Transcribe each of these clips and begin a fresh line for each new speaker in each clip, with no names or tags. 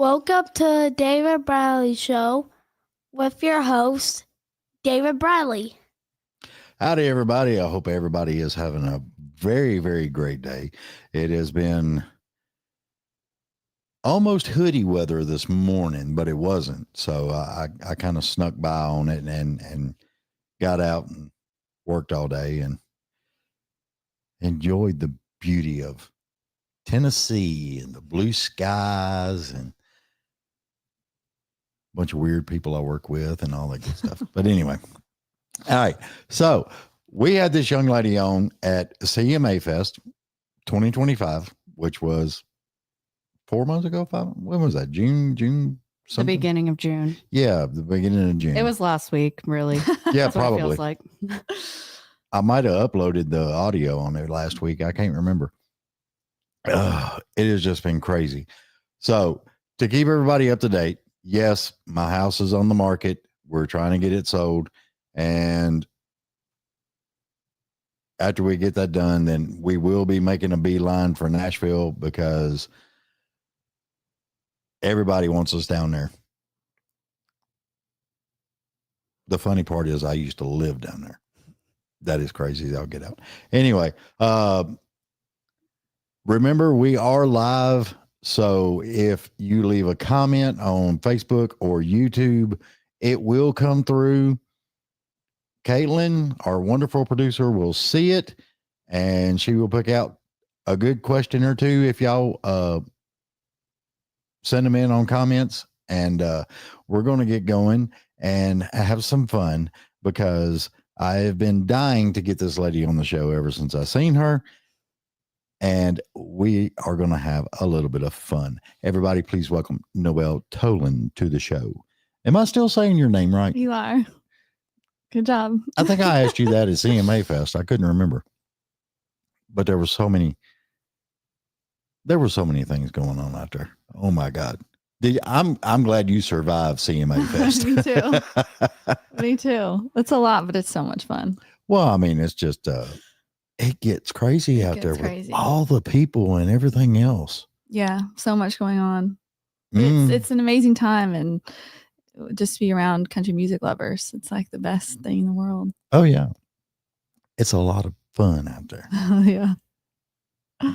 Welcome to the David Bradley Show with your host, David Bradley.
Howdy, everybody. I hope everybody is having a very, very great day. It has been almost hoodie weather this morning, but it wasn't. So I kind of snuck by on it and got out and worked all day and enjoyed the beauty of Tennessee and the blue skies and a bunch of weird people I work with and all that good stuff. But anyway, all right. So we had this young lady on at CMA Fest 2025, which was 4 months ago. When was that? June something?
The beginning of June.
Yeah, the beginning of June.
It was last week, really.
Yeah,
That's
probably.
What it feels like.
I might have uploaded the audio on there last week. I can't remember. It has just been crazy. So to keep everybody up to date, yes, my house is on the market. We're trying to get it sold. And after we get that done, then we will be making a beeline for Nashville because everybody wants us down there. The funny part is I used to live down there. That is crazy. I'll get out. Anyway, remember, we are live. So if you leave a comment on Facebook or YouTube, it will come through. Caitlin, our wonderful producer, will see it, and she will pick out a good question or two if y'all send them in on comments. And we're going to get going and have some fun because I have been dying to get this lady on the show ever since I seen her. And we are going to have a little bit of fun. Everybody, please welcome Noelle Toland to the show. Am I still saying your name right?
You are. Good job.
I think I asked you that at CMA Fest. I couldn't remember. But there were so many things going on out there. Oh my God. I'm glad you survived CMA Fest.
Me too. Me too. It's a lot, but it's so much fun.
Well, I mean, it's just it gets crazy out there with all the people and everything else.
Yeah, so much going on. It's an amazing time, and just be around country music lovers. It's like the best thing in the world.
Oh yeah, it's a lot of fun out there.
Yeah.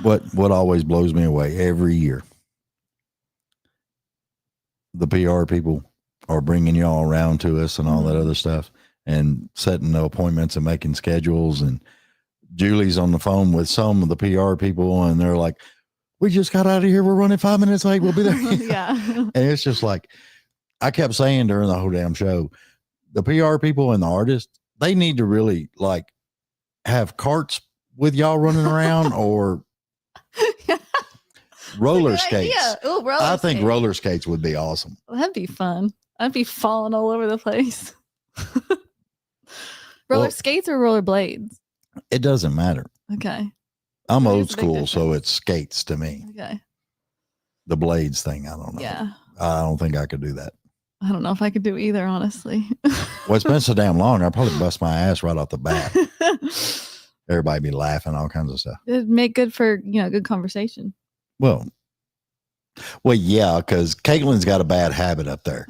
What always blows me away every year, the PR people are bringing y'all around to us and all that other stuff, and setting the appointments and making schedules. And Julie's on the phone with some of the PR people, and they're like, "We just got out of here. We're running 5 minutes late. We'll be there."
Yeah.
And it's just like, I kept saying during the whole damn show, the PR people and the artists, they need to really like have carts with y'all running around or roller skates.
Ooh,
I think roller skates would be awesome.
Well, that'd be fun. I'd be falling all over the place. Roller skates or roller blades?
It doesn't matter.
Okay.
I'm old school, so it's skates to me.
Okay.
The blades thing, I don't know.
Yeah.
I don't think I could do that.
I don't know if I could do either, honestly.
Well, it's been so damn long. I'd probably bust my ass right off the bat. Everybody be laughing, all kinds of stuff.
It'd make good for, good conversation.
Well, yeah, because Caitlin's got a bad habit up there.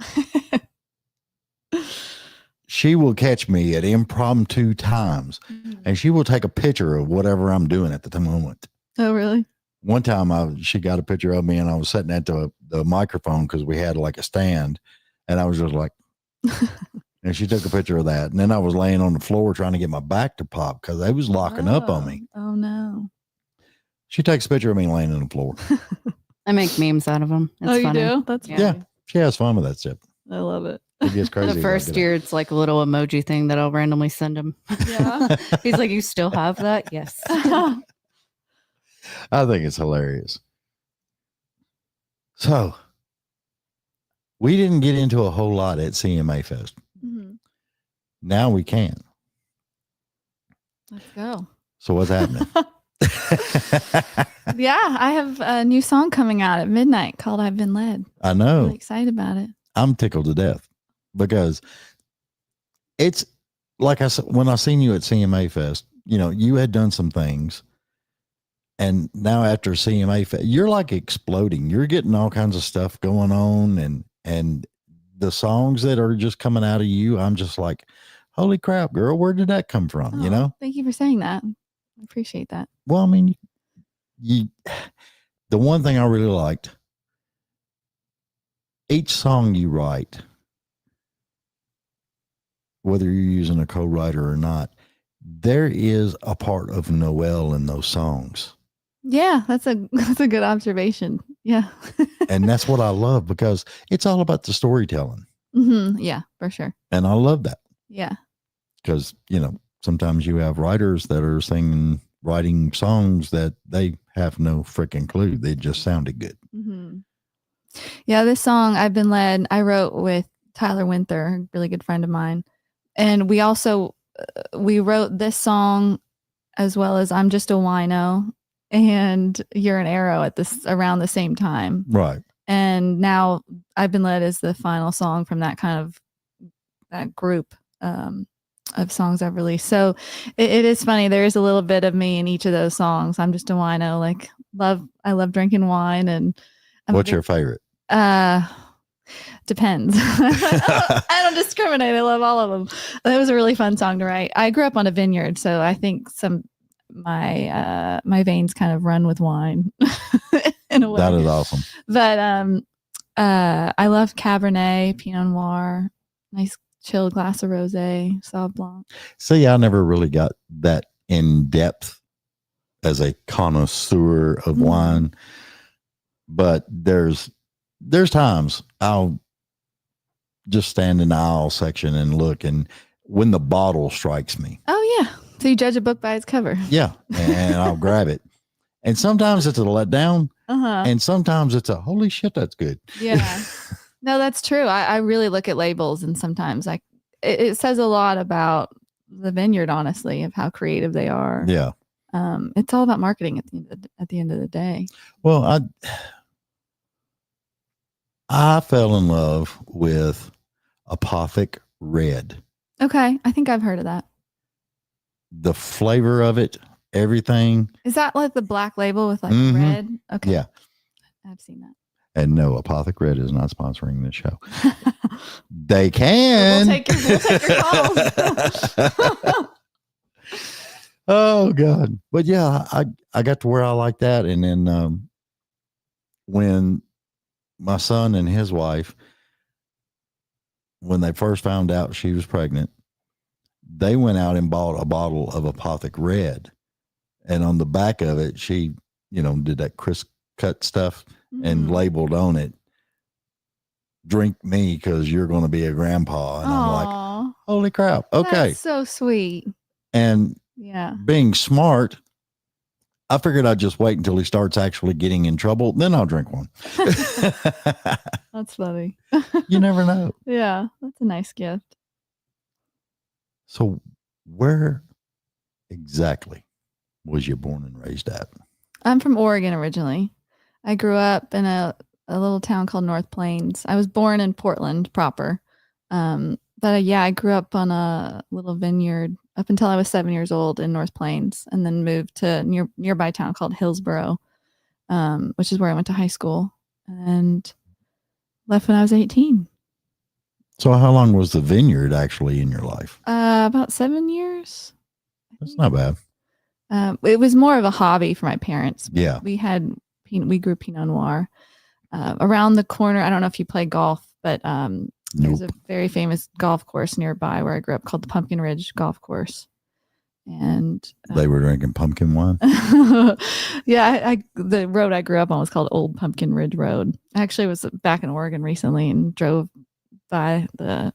She will catch me at impromptu times, and she will take a picture of whatever I'm doing at the moment.
Oh, really?
One time she got a picture of me, and I was sitting at the microphone because we had like a stand, and I was just like, and she took a picture of that. And then I was laying on the floor trying to get my back to pop because they was locking up on me.
Oh, no.
She takes a picture of me laying on the floor.
I make memes out of them. It's funny.
You do? That's
yeah.
funny.
She has fun with that shit.
I love it.
It gets crazy.
The first year, it's like a little emoji thing that I'll randomly send him.
Yeah.
He's like, "You still have that?" Yes.
I think it's hilarious. So we didn't get into a whole lot at CMA Fest.
Mm-hmm.
Now we can.
Let's go.
So what's happening?
Yeah, I have a new song coming out at midnight called "I've Been Led."
I
I'm
know.
really excited about it.
I'm tickled to death because it's like I said, when I seen you at CMA Fest, you had done some things And now after CMA, you're like exploding. You're getting all kinds of stuff going on, and the songs that are just coming out of you, I'm just like, holy crap, girl, where did that come from? You know?
Thank you for saying that. I appreciate that.
Well, I mean, you the one thing I really liked, each song you write, whether you're using a co-writer or not, there is a part of Noelle in those songs.
Yeah, that's a good observation. Yeah.
And that's what I love, because it's all about the storytelling.
Yeah, for sure.
And I love that.
Yeah.
Because, sometimes you have writers that are writing songs that they have no freaking clue. They just sounded good.
Yeah, this song, I've Been Led, I wrote with Tyler Winther, a really good friend of mine. And we also, we wrote this song as well as I'm Just a Wino and You're an Arrow around the same time.
Right.
And now I've Been Led is the final song from that group of songs I've released. So it is funny. There is a little bit of me in each of those songs. I'm Just a Wino, like I love drinking wine. And
what's your favorite?
Depends. I don't discriminate. I love all of them. That was a really fun song to write. I grew up on a vineyard, so I think my veins kind of run with wine in a way.
That is awesome.
But I love Cabernet, Pinot Noir, nice chilled glass of rosé, Sauv Blanc.
See, I never really got that in depth as a connoisseur of wine, but there's times I'll just stand in the aisle section and look, and when the bottle strikes me.
Oh yeah. So you judge a book by its cover.
Yeah. And I'll grab it. And sometimes it's a letdown. And sometimes it's a holy shit, that's good.
Yeah. No, that's true. I really look at labels, and sometimes it says a lot about the vineyard, honestly, of how creative they are.
Yeah.
It's all about marketing at the end of the day.
Well, I fell in love with Apothic Red.
Okay. I think I've heard of that.
The flavor of it, everything.
Is that like the black label with red? Okay.
Yeah.
I've seen that.
And no, Apothic Red is not sponsoring this show. They can.
We'll take your calls.
Oh God. But yeah, I got to where I like that. And then when my son and his wife, when they first found out she was pregnant, they went out and bought a bottle of Apothic Red. And on the back of it, she, did that crisp cut stuff and labeled on it, drink me because you're going to be a grandpa. And I'm like, holy crap. Okay.
That's so sweet.
And
yeah,
being smart, I figured I'd just wait until he starts actually getting in trouble. Then I'll drink one.
That's funny.
You never know.
Yeah, that's a nice gift.
So where exactly was you born and raised at?
I'm from Oregon originally. I grew up in a little town called North Plains. I was born in Portland proper. But yeah, I grew up on a little vineyard up until I was 7 years old in North Plains, and then moved to nearby town called Hillsboro, which is where I went to high school, and left when I was 18.
So how long was the vineyard actually in your life?
About 7 years.
That's not bad.
It was more of a hobby for my parents.
Yeah.
We grew Pinot Noir around the corner. I don't know if you play golf, but there's a very famous golf course nearby where I grew up called the Pumpkin Ridge Golf Course. And
they were drinking pumpkin wine.
Yeah, the road I grew up on was called Old Pumpkin Ridge Road. I actually was back in Oregon recently and drove by the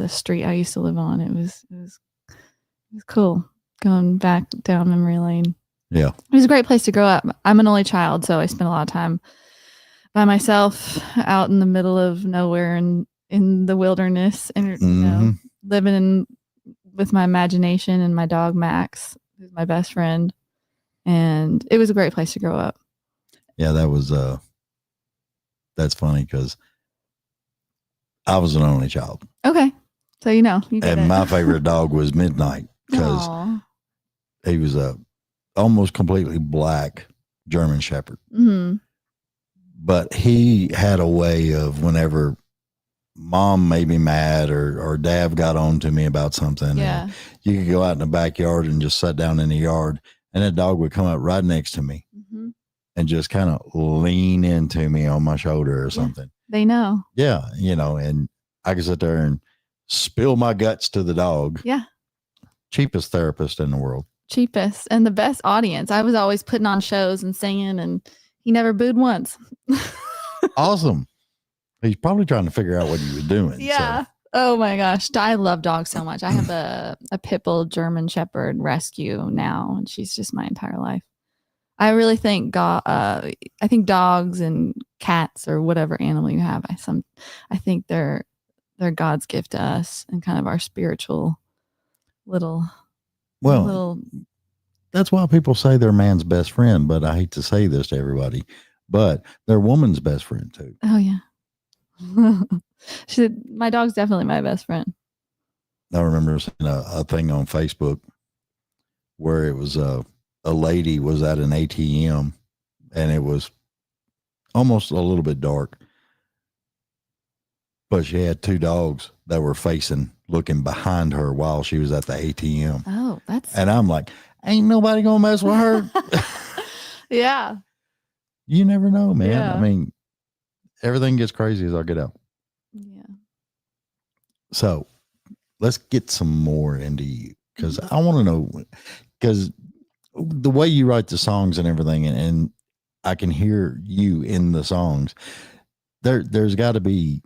street I used to live on. It was cool going back down memory lane.
Yeah,
it was a great place to grow up. I'm an only child, so I spent a lot of time by myself out in the middle of nowhere and in the wilderness, and living with my imagination and my dog Max, who's my best friend. And it was a great place to grow up.
Yeah, that's funny because I was an only child.
Okay. So you get
and
it.
my favorite dog was Midnight because he was a almost completely black German Shepherd.
Mm-hmm.
But he had a way of whenever mom made me mad or dad got on to me about something.
Yeah.
And you could go out in the backyard and just sit down in the yard and that dog would come up right next to me
Mm-hmm.
and just kind of lean into me on my shoulder or something.
They know.
Yeah. And I could sit there and spill my guts to the dog.
Yeah.
Cheapest therapist in the world.
Cheapest and the best audience. I was always putting on shows and singing, and he never booed once.
Awesome. He's probably trying to figure out what he was doing.
Yeah.
So.
Oh my gosh. I love dogs so much. I have a pit bull German Shepherd rescue now, and she's just my entire life. I really think I think dogs and cats or whatever animal you have, I think they're God's gift to us and kind of our spiritual little.
That's why people say they're man's best friend, but I hate to say this to everybody, but they're woman's best friend too.
Oh yeah. My dog's definitely my best friend.
I remember seeing a thing on Facebook where it was a lady was at an ATM and it was almost a little bit dark, but she had two dogs that were looking behind her while she was at the ATM.
Oh,
and I'm like, ain't nobody gonna mess with her.
Yeah.
You never know, man.
Yeah.
I mean, everything gets crazy as I get out.
Yeah.
So let's get some more into you because I want to know, because the way you write the songs and everything, and I can hear you in the songs, there's got to be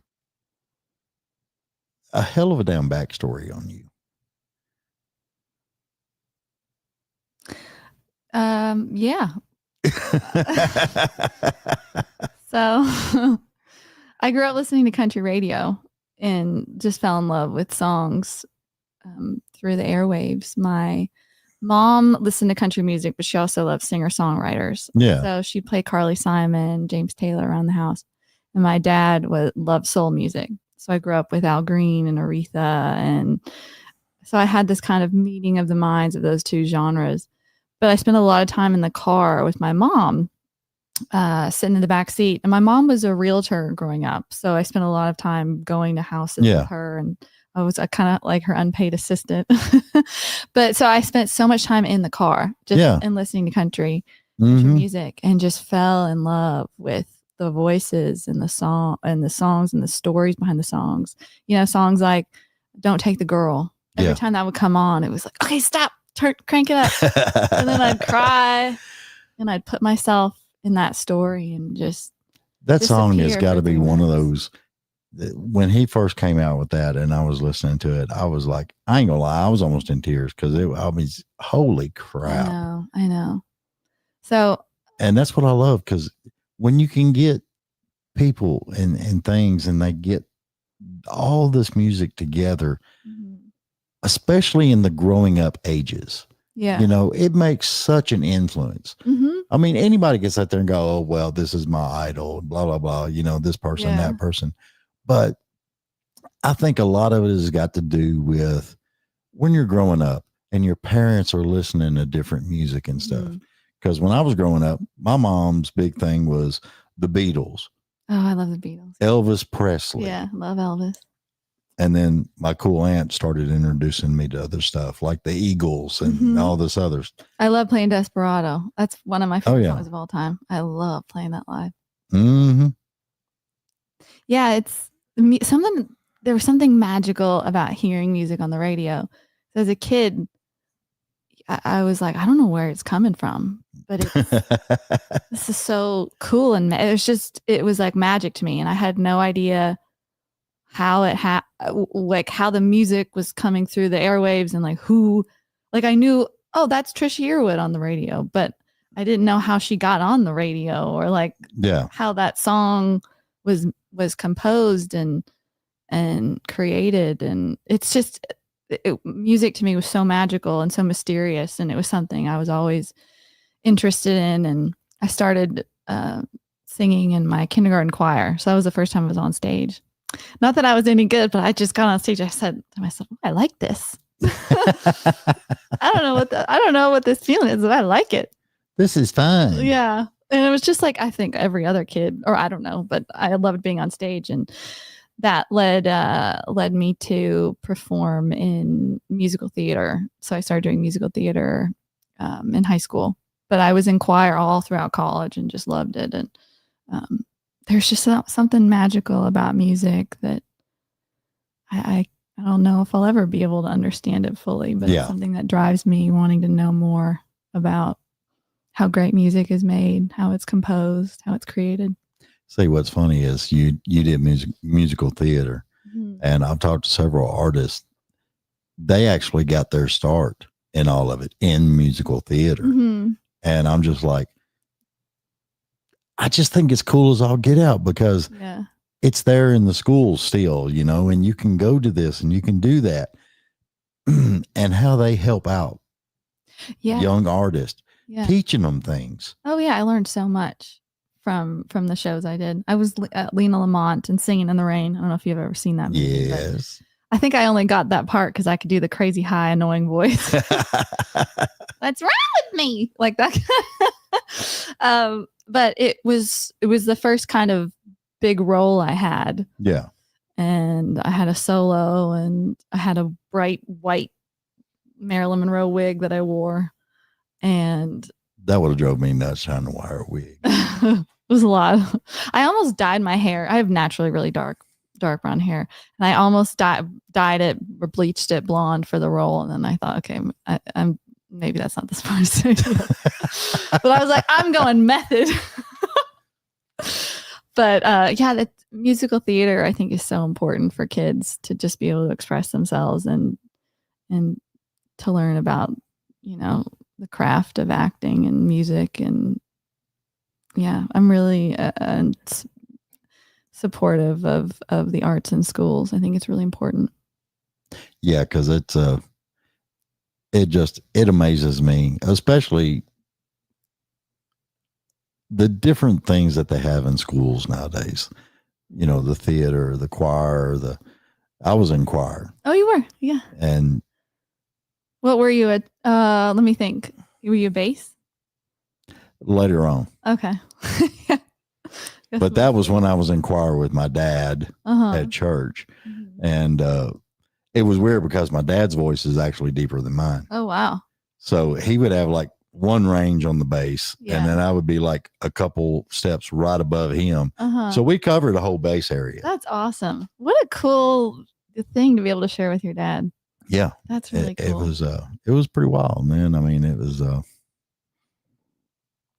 a hell of a damn backstory on you.
Yeah. So I grew up listening to country radio and just fell in love with songs through the airwaves. My mom listened to country music, but she also loved singer-songwriters.
Yeah.
So she'd play Carly Simon, James Taylor around the house. And my dad loved soul music. So I grew up with Al Green and Aretha. And so I had this kind of meeting of the minds of those two genres. But I spent a lot of time in the car with my mom, sitting in the back seat. And my mom was a realtor growing up. So I spent a lot of time going to houses with her. And I was kind of like her unpaid assistant. But so I spent so much time in the car and listening to country music and just fell in love with the voices and the songs and the stories behind the songs. Songs like Don't Take the Girl. Every time that would come on, it was like, okay, stop, crank it up. And then I'd cry and I'd put myself in that story and just
that song has got to be one of those. When he first came out with that and I was listening to it, I was like, I ain't gonna lie, I was almost in tears because I mean, holy crap.
I know. So,
and that's what I love, because when you can get people and things and they get all this music together, especially in the growing up ages, it makes such an influence. I mean, anybody gets out there and go, oh, well, this is my idol, blah, blah, blah, this person, that person. But I think a lot of it has got to do with when you're growing up and your parents are listening to different music and stuff. Because when I was growing up, my mom's big thing was the Beatles.
Oh, I love the Beatles.
Elvis Presley.
Yeah, love Elvis.
And then my cool aunt started introducing me to other stuff like the Eagles and all this others.
I love playing Desperado. That's one of my favorite songs of all time. I love playing that live. Yeah, it's something. There was something magical about hearing music on the radio. So as a kid, I was like, I don't know where it's coming from, but this is so cool. And it was like magic to me. And I had no idea how how the music was coming through the airwaves and I knew, oh, that's Trisha Yearwood on the radio, but I didn't know how she got on the radio or how that song was composed and created. And it's just, music to me was so magical and so mysterious. And it was something I was always interested in. And I started singing in my kindergarten choir. So that was the first time I was on stage. Not that I was any good, but I just got on stage. I said to myself, I like this. I don't know what this feeling is, but I like it.
This is fun.
Yeah. And it was just like, I think every other kid, or I don't know, but I loved being on stage, and that led me to perform in musical theater. So I started doing musical theater in high school, but I was in choir all throughout college and just loved it. And there's just something magical about music that I don't know if I'll ever be able to understand it fully, but it's something that drives me wanting to know more about how great music is made, how it's composed, how it's created.
See, what's funny is you did musical theater, and I've talked to several artists. They actually got their start in all of it in musical theater. And I'm just like, I just think it's cool as all get out, because it's there in the schools still, you know, and you can go to this and you can do that. And how they help out young artists, teaching them things.
Oh yeah, I learned so much from the shows I did. I was Lena Lamont and Singing in the Rain. I don't know if you've ever seen that movie.
Yes.
I think I only got that part because I could do the crazy high annoying voice. What's wrong with me? Like that. But it was the first kind of big role I had.
Yeah.
And I had a solo, and I had a bright white Marilyn Monroe wig that I wore. And
that would have drove me nuts trying to wear a wig.
It was a lot. I almost dyed my hair. I have naturally really dark brown hair, and I almost dyed it or bleached it blonde for the role. And then I thought, okay, I'm maybe that's not the smartest idea. But I was like, I'm going method. But that musical theater, I think, is so important for kids to just be able to express themselves and to learn about, you know, the craft of acting and music. And I'm really supportive of the arts in schools. I think it's really important.
Yeah, because it amazes me, especially the different things that they have in schools nowadays. You know, the theater, the choir, I was in choir.
Oh, you were? Yeah.
And
what were you at? Let me think. Were you a bass?
Later on.
Okay.
But that was when I was in choir with my dad at church. And it was weird because my dad's voice is actually deeper than mine.
Oh, wow.
So he would have like one range on the bass, and then I would be like a couple steps right above him. So we covered a whole bass area.
That's awesome. What a cool thing to be able to share with your dad.
Yeah.
That's really cool.
It was pretty wild, man. I mean, it was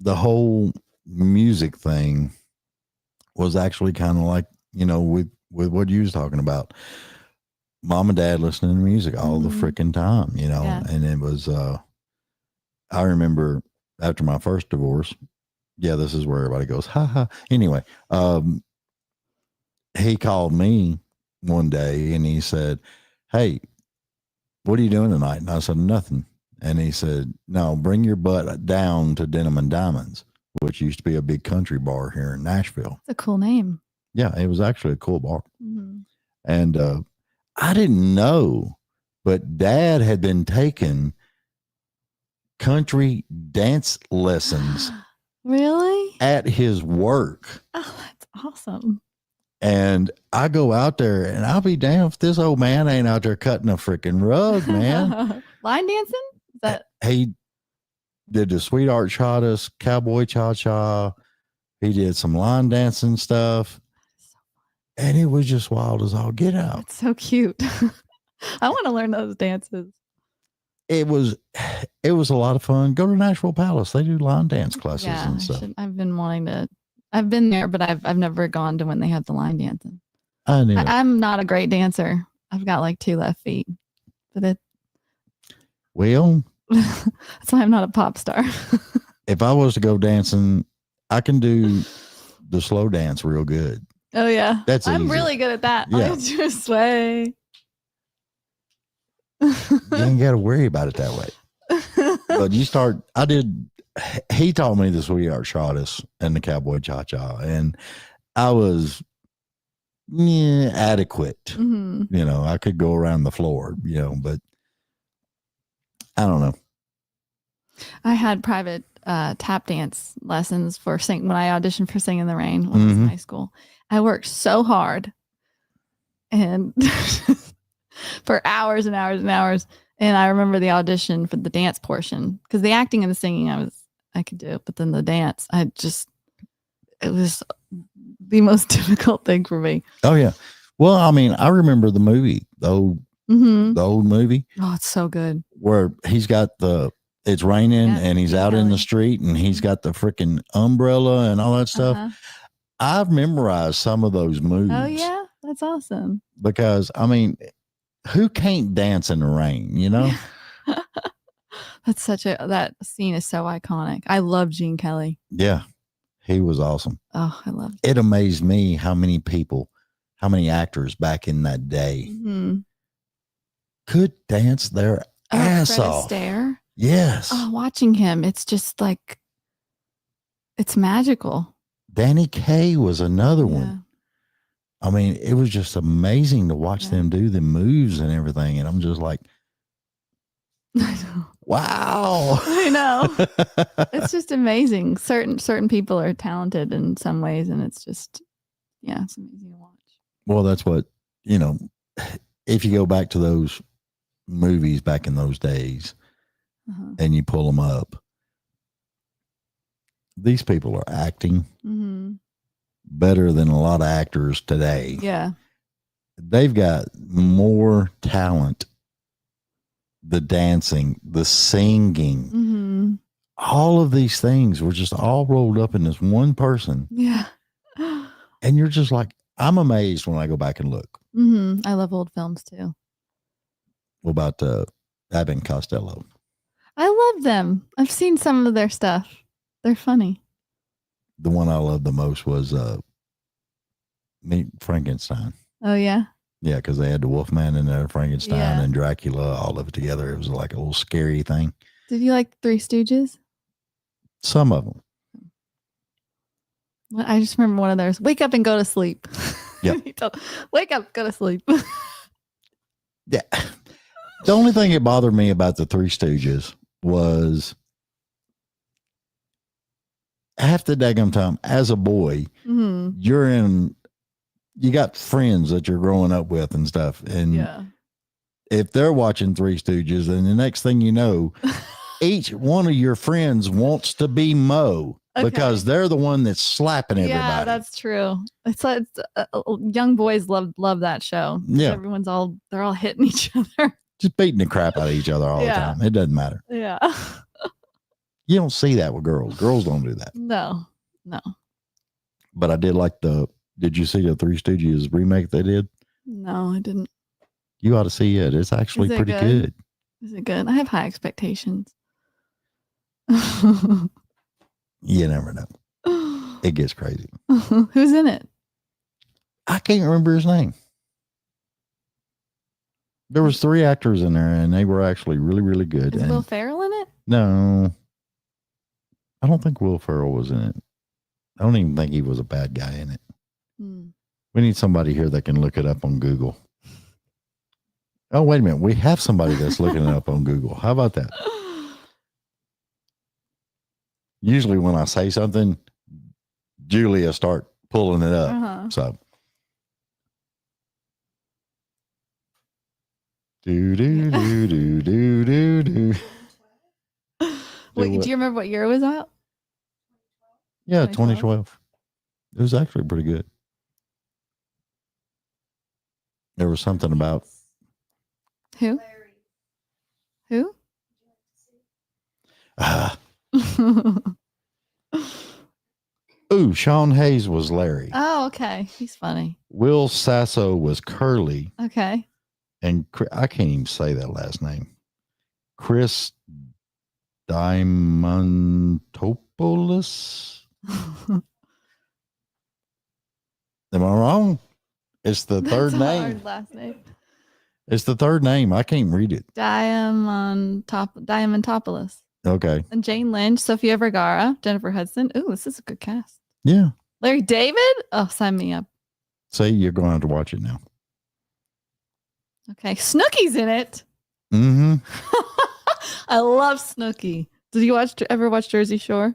the whole music thing was actually kind of like, you know, with what you was talking about. Mom and dad listening to music all the freaking time, you know. And it was I remember after my first divorce, this is where everybody goes, ha ha. Anyway, he called me one day and he said, "Hey, what are you doing tonight?" And I said, "Nothing." And he said, "No, bring your butt down to Denim and Diamonds," which used to be a big country bar here in Nashville.
It's a cool name.
Yeah, it was actually a cool bar. And I didn't know, but Dad had been taking country dance lessons.
Really?
At his work.
Oh, that's awesome.
And I go out there, and I'll be damned if this old man ain't out there cutting a freaking rug, man.
Line dancing? Is that?
He did the Sweetheart Shottas, Cowboy Cha-Cha. He did some line dancing stuff. And it was just wild as all get out.
It's so cute. I want to learn those dances.
It was a lot of fun. Go to Nashville Palace. They do line dance classes and stuff.
I've been wanting to. I've been there, but I've never gone to when they have the line dancing. I'm not a great dancer. I've got like 2 left feet. But
well,
that's why I'm not a pop star.
If I was to go dancing, I can do the slow dance real good.
Oh yeah, I'm
easy.
really good at that.
Yeah.
I just sway.
You ain't got to worry about it that way. But he taught me the Sweetheart Shottas and the Cowboy Cha-Cha, and I was adequate. You know, I could go around the floor, you know, but I don't know.
I had private tap dance lessons for when I auditioned for Sing in the Rain when I was in high school. I worked so hard and for hours and hours and hours. And I remember the audition for the dance portion because the acting and the singing I could do, but then the dance, it was the most difficult thing for me.
Oh yeah. Well, I mean, I remember the movie, the old movie.
Oh, it's so good.
Where he's got it's raining and he's out in the street and he's got the freaking umbrella and all that stuff. I've memorized some of those moves.
Oh yeah, that's awesome.
Because I mean, who can't dance in the rain, you know?
That's that scene is so iconic. I love Gene Kelly.
Yeah. He was awesome.
Oh, I love
it. It amazed me how many actors back in that day could dance their ass
Fred
off.
Astaire.
Yes.
Oh, watching him, it's just like, it's magical.
Danny Kaye was another one. I mean, it was just amazing to watch them do the moves and everything. And I'm just like,
I know.
Wow.
I know. It's just amazing. Certain people are talented in some ways, and it's just, it's amazing to watch.
Well, that's what, if you go back to those movies back in those days and you pull them up, these people are acting better than a lot of actors today.
Yeah.
They've got more talent, the dancing, the singing, all of these things were just all rolled up in this one person.
Yeah.
And you're just like, I'm amazed when I go back and look.
I love old films too.
What about Abbott and Costello?
I love them. I've seen some of their stuff. They're funny.
The one I loved the most was Meet Frankenstein.
Oh, yeah?
Yeah, because they had the Wolfman and the Frankenstein and Dracula, all of it together. It was like a little scary thing.
Did you like Three Stooges?
Some of them.
Well, I just remember one of theirs. Wake up and go to sleep.
Yeah.
Wake up, go to sleep.
Yeah. The only thing that bothered me about the Three Stooges was half the daggum time as a boy, you got friends that you're growing up with and stuff. And if they're watching Three Stooges, then the next thing you know, each one of your friends wants to be Moe because they're the one that's slapping everybody.
Yeah, that's true. It's like young boys love that show.
Yeah.
They're all hitting each other.
Just beating the crap out of each other all the time. It doesn't matter.
Yeah.
You don't see that with girls. Girls don't do that.
No.
But I did like did you see the Three Stooges remake they did?
No, I didn't.
You ought to see it. It's actually pretty good.
Is it good? I have high expectations.
You never know. It gets crazy.
Who's in it?
I can't remember his name. There was 3 actors in there, and they were actually really, really good.
Is Will Ferrell in it?
No. I don't think Will Ferrell was in it. I don't even think he was a bad guy in it. We need somebody here that can look it up on Google. Oh, wait a minute. We have somebody that's looking it up on Google. How about that? Usually when I say something, Julia start pulling it up. So. Do.
Wait, do you remember what year it was out?
Yeah, 2012. It was actually pretty good. There was something about
who? Who?
Ooh, Sean Hayes was Larry.
Oh, okay. He's funny.
Will Sasso was Curly.
Okay.
And I can't even say that last name. Chris Diamantopoulos. Am I wrong? It's the third name.
Hard last name.
It's the third name. I can't read it.
Diamantopoulos.
Okay.
And Jane Lynch, Sofia Vergara, Jennifer Hudson. Ooh, this is a good cast.
Yeah.
Larry David? Oh, sign me up.
See, you're going to have to watch it now.
Okay. Snooki's in it. I love Snooki. Did you ever watch Jersey Shore?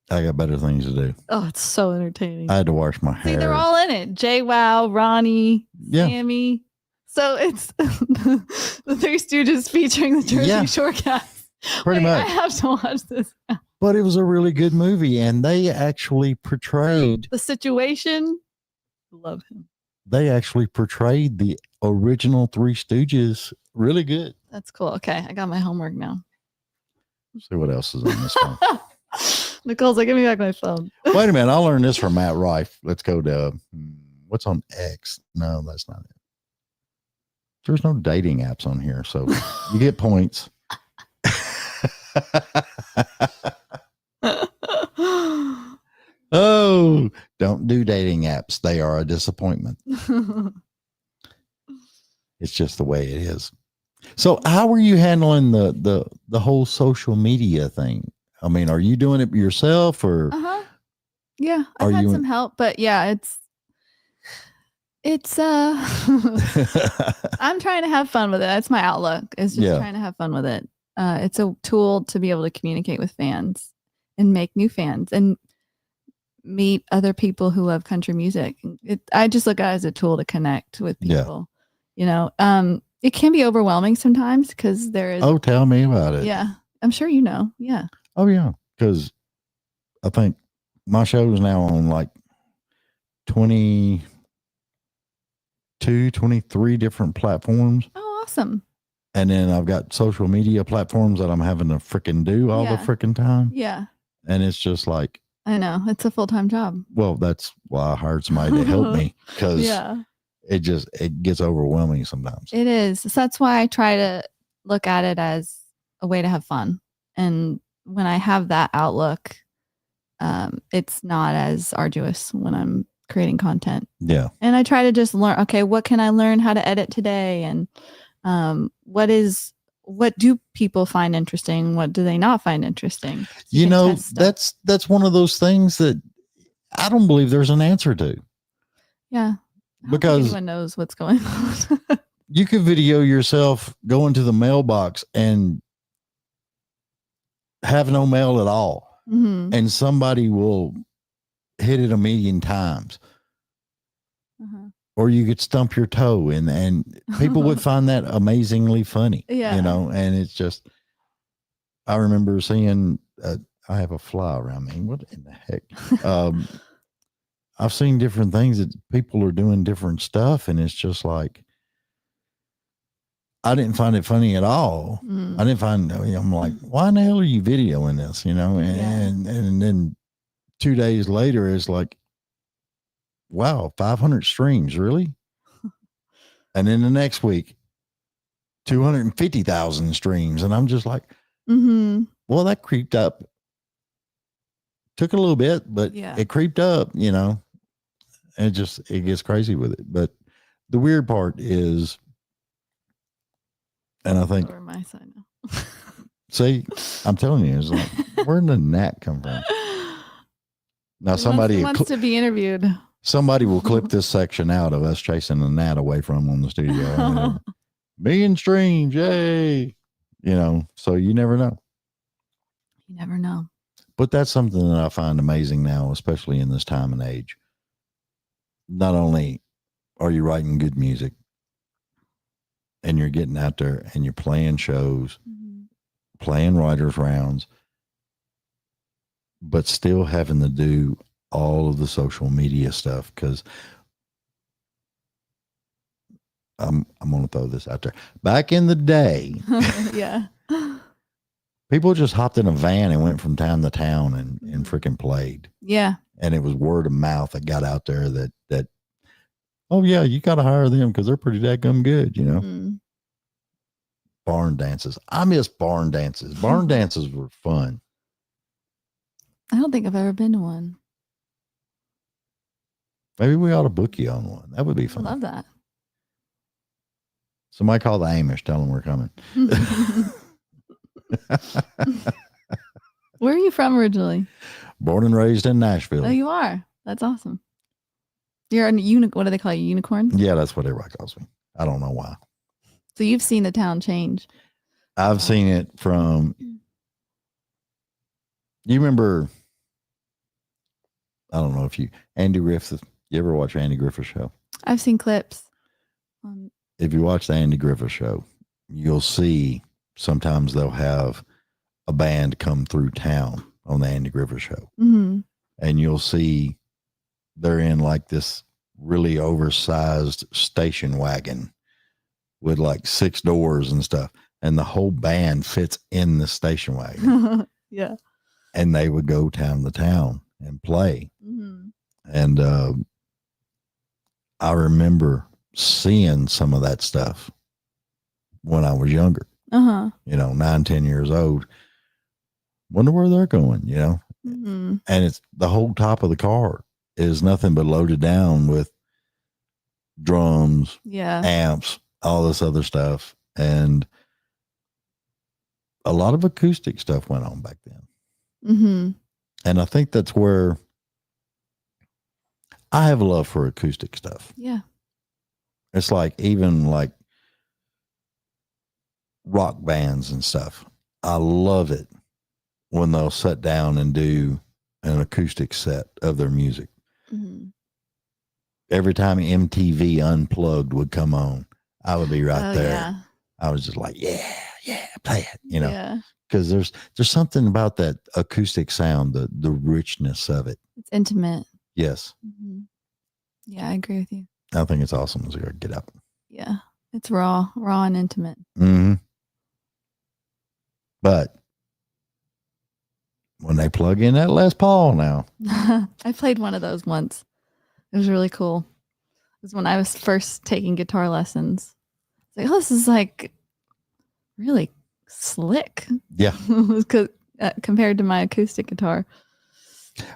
I got better things to do.
Oh, it's so entertaining.
I had to wash my hair.
See, they're all in it. JWoww, Ronnie,
Yeah.
Sammy. So it's the Three Stooges featuring the Jersey Shore cast.
Pretty much.
I have to watch this now.
But it was a really good movie, and they actually portrayed
The situation. Love him.
They actually portrayed the original Three Stooges really good.
That's cool. Okay, I got my homework now.
Let's see what else is on this one.
Nicole's like, give me back my phone.
Wait a minute. I learned this from Matt Rife. Let's go to what's on X. No, that's not it. There's no dating apps on here, so you get points. Oh, don't do dating apps. They are a disappointment. It's just the way it is. So how are you handling the whole social media thing? I mean, are you doing it yourself or?
Yeah, I've had some help, but yeah, it's I'm trying to have fun with it. That's my outlook. Is just trying to have fun with it. It's a tool to be able to communicate with fans and make new fans and meet other people who love country music. I just look at it as a tool to connect with people. You know, it can be overwhelming sometimes because there is.
Oh, tell me about it.
Yeah, I'm sure you know. Yeah.
Oh yeah, because I think my show is now on like 22, 23 different platforms.
Oh, awesome.
And then I've got social media platforms that I'm having to freaking do all the freaking time.
Yeah.
And it's just like,
I know, it's a full-time job.
Well, that's why I hired somebody to help me because it gets overwhelming sometimes.
It is. So that's why I try to look at it as a way to have fun. And when I have that outlook, it's not as arduous when I'm creating content.
Yeah.
And I try to just learn, okay, what can I learn how to edit today? And what do people find interesting? What do they not find interesting?
You know, that's one of those things that I don't believe there's an answer to.
Yeah.
Because
anyone knows what's going on.
You could video yourself going to the mailbox and have no mail at all.
Mm-hmm.
And somebody will hit it 1,000,000 times. Or you could stump your toe and people would find that amazingly funny.
Yeah.
You know, and it's just, I remember seeing, I have a fly around me. What in the heck? I've seen different things that people are doing different stuff. And it's just like, I didn't find it funny at all. I didn't find, I'm like, why in the hell are you videoing this? You know? And then 2 days later, it's like, wow, 500 streams, really? And then the next week, 250,000 streams. And I'm just like, well, that creeped up. Took a little bit, but it creeped up, you know, and it gets crazy with it. But the weird part is, and I think,
over my side now.
see, I'm telling you, it's like, where did the gnat come from? Now somebody
wants to be interviewed.
Somebody will clip this section out of us chasing the gnat away from them on the studio. 1,000,000 streams, yay! You know, so you never know.
You never know.
But that's something that I find amazing now, especially in this time and age. Not only are you writing good music and you're getting out there and you're playing shows, playing writers' rounds, but still having to do all of the social media stuff because I'm going to throw this out there. Back in the day, people just hopped in a van and went from town to town and freaking played.
Yeah.
And it was word of mouth that got out there that oh yeah, you got to hire them because they're pretty dadgum good, you know. Barn dances. I miss barn dances. Barn dances were fun.
I don't think I've ever been to one.
Maybe we ought to book you on one. That would be fun.
I love that.
Somebody call the Amish. Tell them we're coming.
Where are you from originally?
Born and raised in Nashville.
Oh, you are? That's awesome. You're a what do they call you? Unicorn?
Yeah, that's what everybody calls me. I don't know why.
So you've seen the town change.
I've seen it from. You remember? I don't know if Andy Griffith. You ever watch Andy Griffith show?
I've seen clips.
If you watch the Andy Griffith show, you'll see sometimes they'll have a band come through town on the Andy Griffith show,
Mm-hmm.
and you'll see they're in like this really oversized station wagon with like 6 doors and stuff, and the whole band fits in the station wagon.
Yeah.
And they would go town to town and play.
Mm-hmm.
And I remember seeing some of that stuff when I was younger, 9, 10 years old. Wonder where they're going,
Mm-hmm.
And it's the whole top of the car is nothing but loaded down with drums,
Yeah.
amps, all this other stuff. And a lot of acoustic stuff went on back then.
Mm-hmm.
And I think that's where I have a love for acoustic stuff.
Yeah.
It's like even like rock bands and stuff. I love it when they'll sit down and do an acoustic set of their music.
Mm-hmm.
Every time MTV Unplugged would come on, I would be right there.
Yeah.
I was just like, yeah, play it,
Yeah.
because there's something about that acoustic sound, the richness of it.
It's intimate.
Yes.
Mm-hmm. Yeah, I agree with you.
I think it's awesome as I get up.
Yeah. It's raw and intimate.
Mm-hmm. But when they plug in that Les Paul now.
I played one of those once. It was really cool. It was when I was first taking guitar lessons. It's like, oh, this is like really slick.
Yeah.
Compared to my acoustic guitar.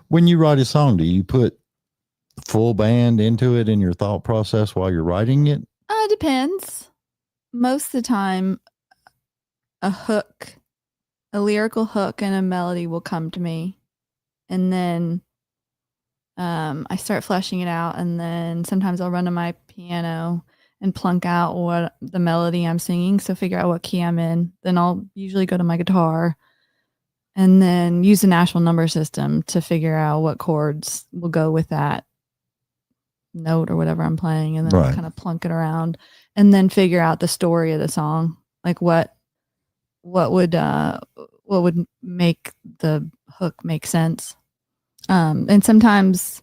When you write a song, do you put full band into it in your thought process while you're writing it?
It depends. Most of the time, a lyrical hook and a melody will come to me. And then I start fleshing it out. And then sometimes I'll run to my piano and plunk out what the melody I'm singing. So figure out what key I'm in. Then I'll usually go to my guitar and then use the Nashville number system to figure out what chords will go with that note or whatever I'm playing. And then I'll kind of plunk it around and then figure out the story of the song. Like what would make the hook make sense. And sometimes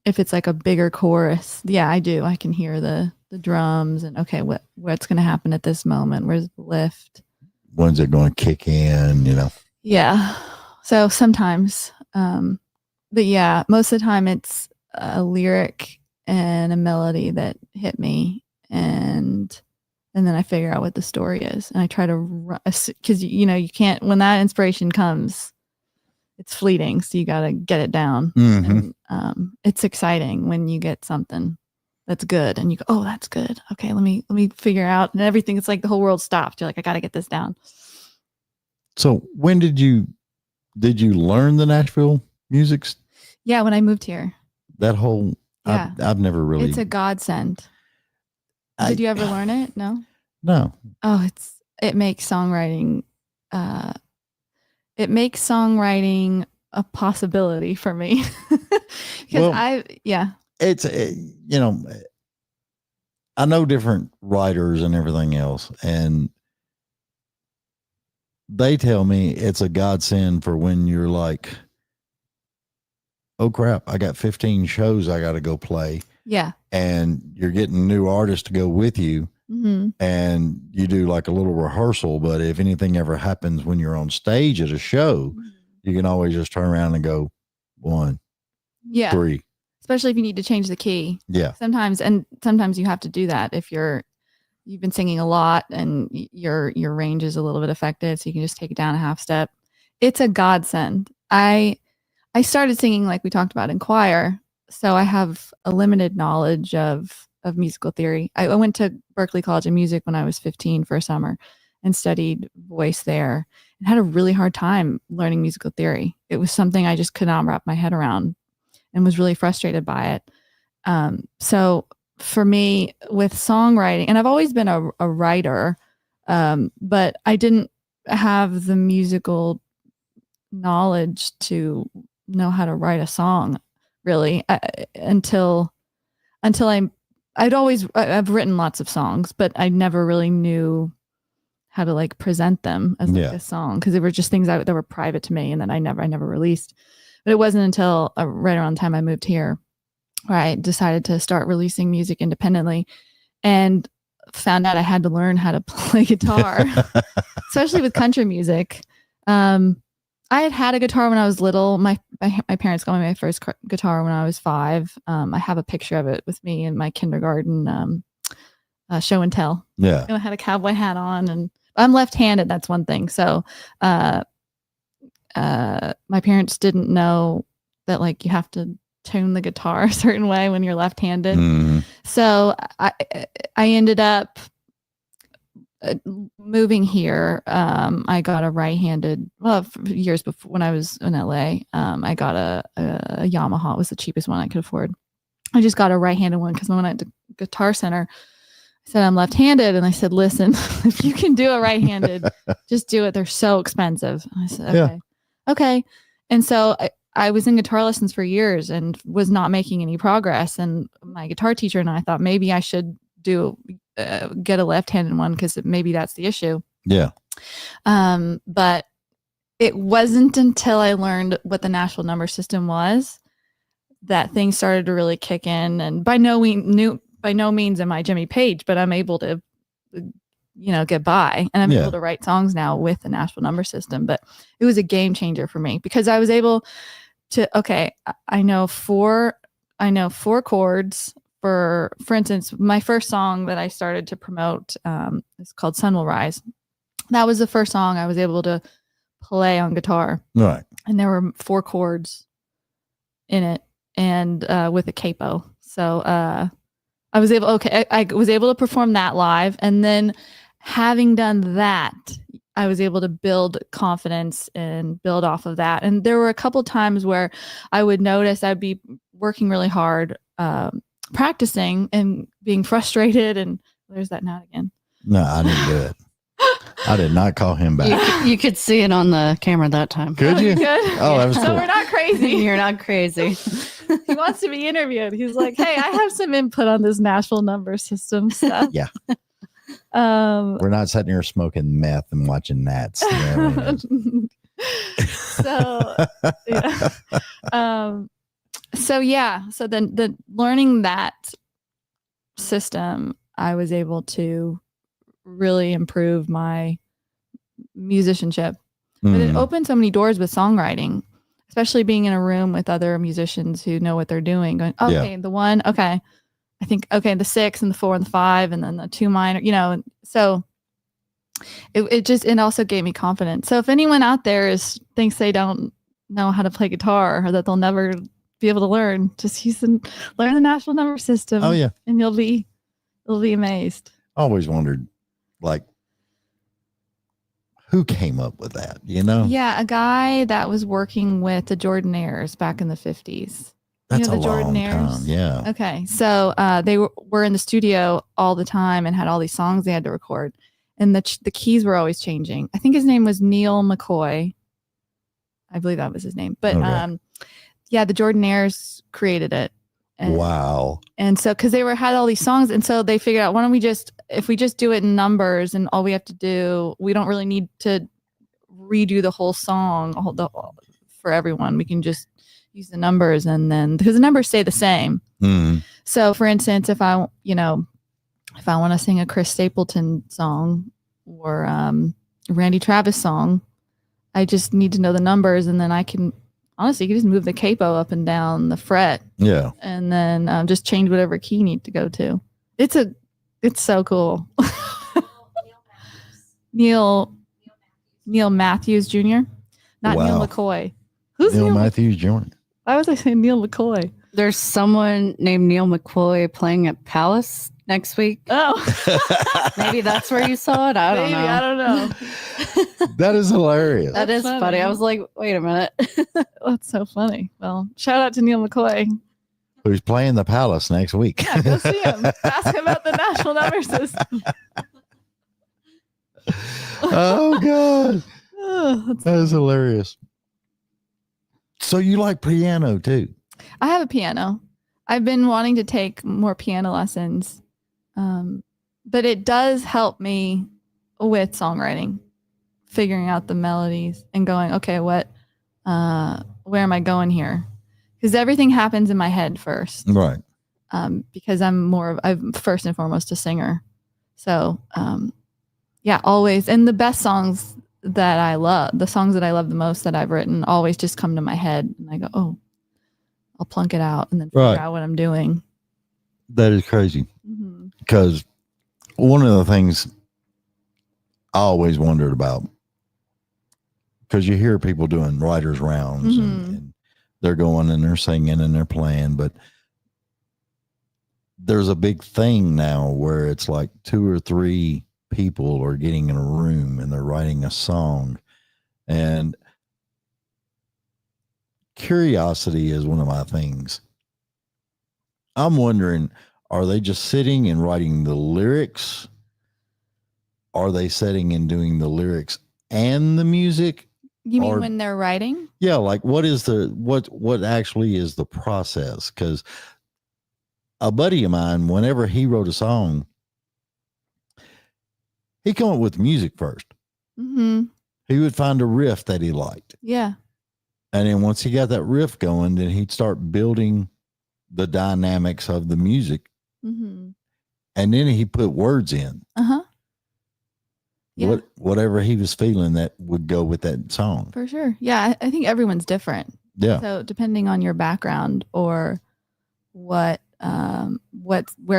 if it's like a bigger chorus, yeah, I do. I can hear the drums and okay, what's going to happen at this moment? Where's the lift?
When's it going to kick in?
Yeah. So sometimes, but yeah, most of the time it's a lyric and a melody that hit me, and then I figure out what the story is, and I try to, because you can't, when that inspiration comes, it's fleeting, so you got to get it down.
Mm-hmm.
And it's exciting when you get something that's good, and you go, oh, that's good. Okay, let me figure out, and everything. It's like the whole world stopped. You're like, I got to get this down.
So when did you learn the Nashville music?
Yeah, when I moved here.
That whole,
yeah,
I've never really.
It's a godsend. Did you ever learn it? No.
No.
Oh, it makes songwriting. It makes songwriting a possibility for me. Because
it's I know different writers and everything else, and they tell me it's a godsend for when you're like, oh crap, I got 15 shows I got to go play.
Yeah.
And you're getting new artists to go with you.
Mm-hmm.
And you do like a little rehearsal, but if anything ever happens when you're on stage at a show, you can always just turn around and go 1, 3.
Especially if you need to change the key.
Yeah.
Sometimes you have to do that if you've been singing a lot and your range is a little bit affected, so you can just take it down a half step. It's a godsend. I started singing, like we talked about, in choir, so I have a limited knowledge of musical theory. I went to Berklee College of Music when I was 15 for a summer and studied voice there, and had a really hard time learning musical theory. It was something I just could not wrap my head around and was really frustrated by it. So for me with songwriting, and I've always been a writer, But I didn't have the musical knowledge to know how to write a song really until I've written lots of songs, but I never really knew how to like present them as like a song, because they were just things that were private to me and that I never released. But it wasn't until right around the time I moved here where I decided to start releasing music independently and found out I had to learn how to play guitar, especially with country music. I had a guitar when I was little. My parents got me my first guitar when I was 5. I have a picture of it with me in my kindergarten show and tell.
Yeah.
I had a cowboy hat on, and I'm left-handed. That's one thing. So my parents didn't know that like you have to tune the guitar a certain way when you're left-handed. So I ended up moving here. I got a right-handed, years before when I was in LA, I got a Yamaha. It was the cheapest one I could afford. I just got a right-handed one because when I went to Guitar Center, I said, I'm left-handed. And I said, listen, if you can do a right-handed, just do it. They're so expensive. And I said, okay. Okay. And so I was in guitar lessons for years and was not making any progress. And my guitar teacher and I thought maybe I should get a left-handed one because maybe that's the issue.
Yeah.
But it wasn't until I learned what the Nashville number system was that things started to really kick in. And by no means am I Jimmy Page, but I'm able to, get by, and I'm able to write songs now with the Nashville number system. But it was a game changer for me because I was able to, I know four chords. For instance, my first song that I started to promote is called Sun Will Rise. That was the first song I was able to play on guitar.
Right.
And there were 4 chords in it and with a capo. So I was able to perform that live. And then having done that, I was able to build confidence and build off of that. And there were a couple times where I would notice I'd be working really hard, practicing and being frustrated, and there's that note again.
No, I didn't do it. I did not call him back.
You could see it on the camera that time.
Could you? Oh, that was
So
cool.
we're not crazy.
You're not crazy.
He wants to be interviewed. He's like, hey, I have some input on this Nashville number system stuff.
Yeah. We're not sitting here smoking meth and watching Nats.
So then the learning that system, I was able to really improve my musicianship. But it opened so many doors with songwriting, especially being in a room with other musicians who know what they're doing. Going, okay, the 1, okay, I think, okay, the 6 and the 4 and the 5 and then the 2 minor, so it also gave me confidence. So if anyone out there thinks they don't know how to play guitar or that they'll never be able to learn, just learn the Nashville number system.
Oh yeah.
And you'll be amazed.
I always wondered, like, who came up with that,
Yeah, a guy that was working with the Jordanaires back in the 50s.
That's
the
a long
Jordanaires?
time. Yeah.
Okay. So they were in the studio all the time and had all these songs they had to record. And the keys were always changing. I think his name was Neil McCoy. I believe that was his name. But the Jordanaires created it. And,
wow.
And so, because they had all these songs, and so they figured out, why don't we if we just do it in numbers, and all we have to do, we don't really need to redo the whole song for everyone. We can just use the numbers, and then because the numbers stay the same. So, for instance, if I want to sing a Chris Stapleton song or Randy Travis song, I just need to know the numbers, and then I can. Honestly, you can just move the capo up and down the fret. Yeah. And then just change whatever key you need to go to. It's so cool. Neil Matthews Jr. Not Neil McCoy. Who's
Neil Matthews Jr.?
Why was I saying Neil McCoy?
There's someone named Neil McCoy playing at Palace next week.
Oh.
Maybe that's where you saw it. I don't know.
I don't know.
That is hilarious.
That is funny. I was like, wait a minute.
That's so funny. Well, shout out to Neil McCoy.
Who's playing the Palace next week.
Yeah, go see him. Ask him about the Nashville number system.
Oh God,
That's
that is hilarious. So you like piano too?
I have a piano. I've been wanting to take more piano lessons, but it does help me with songwriting, figuring out the melodies and going, okay, where am I going here? Because everything happens in my head first,
Right.
because I'm first and foremost a singer. So, yeah, always. And the best songs that I love, the songs that I love the most that I've written always just come to my head and I go, oh, I'll plunk it out and then figure
Right.
out what I'm doing.
That is crazy.
Mm-hmm.
Because one of the things I always wondered about, because you hear people doing writers' rounds and they're going and they're singing and they're playing, but there's a big thing now where it's like 2 or 3 people are getting in a room and they're writing a song. And curiosity is one of my things. I'm wondering, are they just sitting and writing the lyrics? Are they sitting and doing the lyrics and the music?
You mean when they're writing?
Yeah, like what actually is the process? Because a buddy of mine, whenever he wrote a song, he come up with music first.
Mm-hmm.
He would find a riff that he liked.
Yeah.
And then once he got that riff going, then he'd start building the dynamics of the music.
Mm-hmm.
And then he put words in.
Uh-huh. Yeah.
Whatever he was feeling that would go with that song.
For sure. Yeah, I think everyone's different.
Yeah.
So depending on your background or where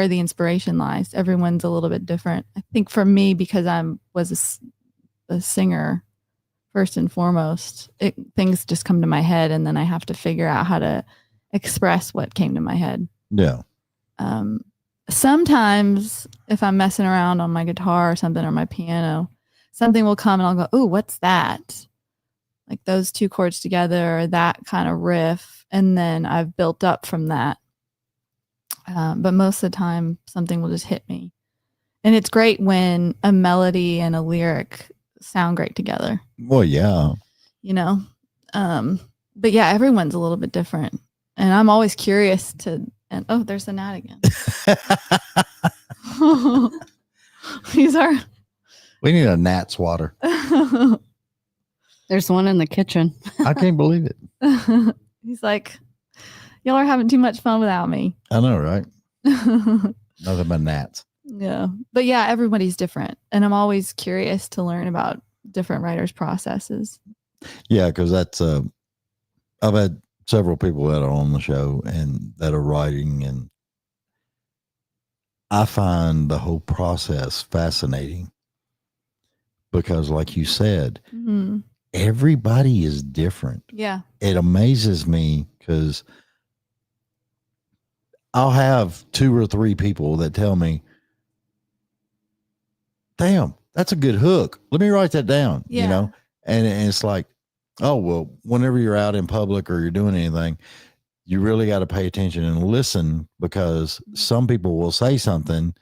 the inspiration lies, everyone's a little bit different. I think for me, because I was a singer first and foremost, things just come to my head and then I have to figure out how to express what came to my head.
Yeah.
Sometimes if I'm messing around on my guitar or something or my piano, something will come and I'll go, oh, what's that? Like those 2 chords together or that kind of riff. And then I've built up from that. But most of the time something will just hit me. And it's great when a melody and a lyric sound great together.
Well, yeah.
You know? But yeah, everyone's a little bit different. And I'm always curious oh, there's the gnat again.
We need a gnat swatter.
There's one in the kitchen.
I can't believe it.
He's like, y'all are having too much fun without me.
I know, right? Nothing but gnats.
Yeah. But yeah, everybody's different. And I'm always curious to learn about different writers' processes.
Yeah, because that's I've had several people that are on the show and that are writing, and I find the whole process fascinating because, like you said, everybody is different.
Yeah.
It amazes me because I'll have 2 or 3 people that tell me, damn, that's a good hook. Let me write that down, you know? And it's like, oh, well, whenever you're out in public or you're doing anything, you really got to pay attention and listen because some people will say something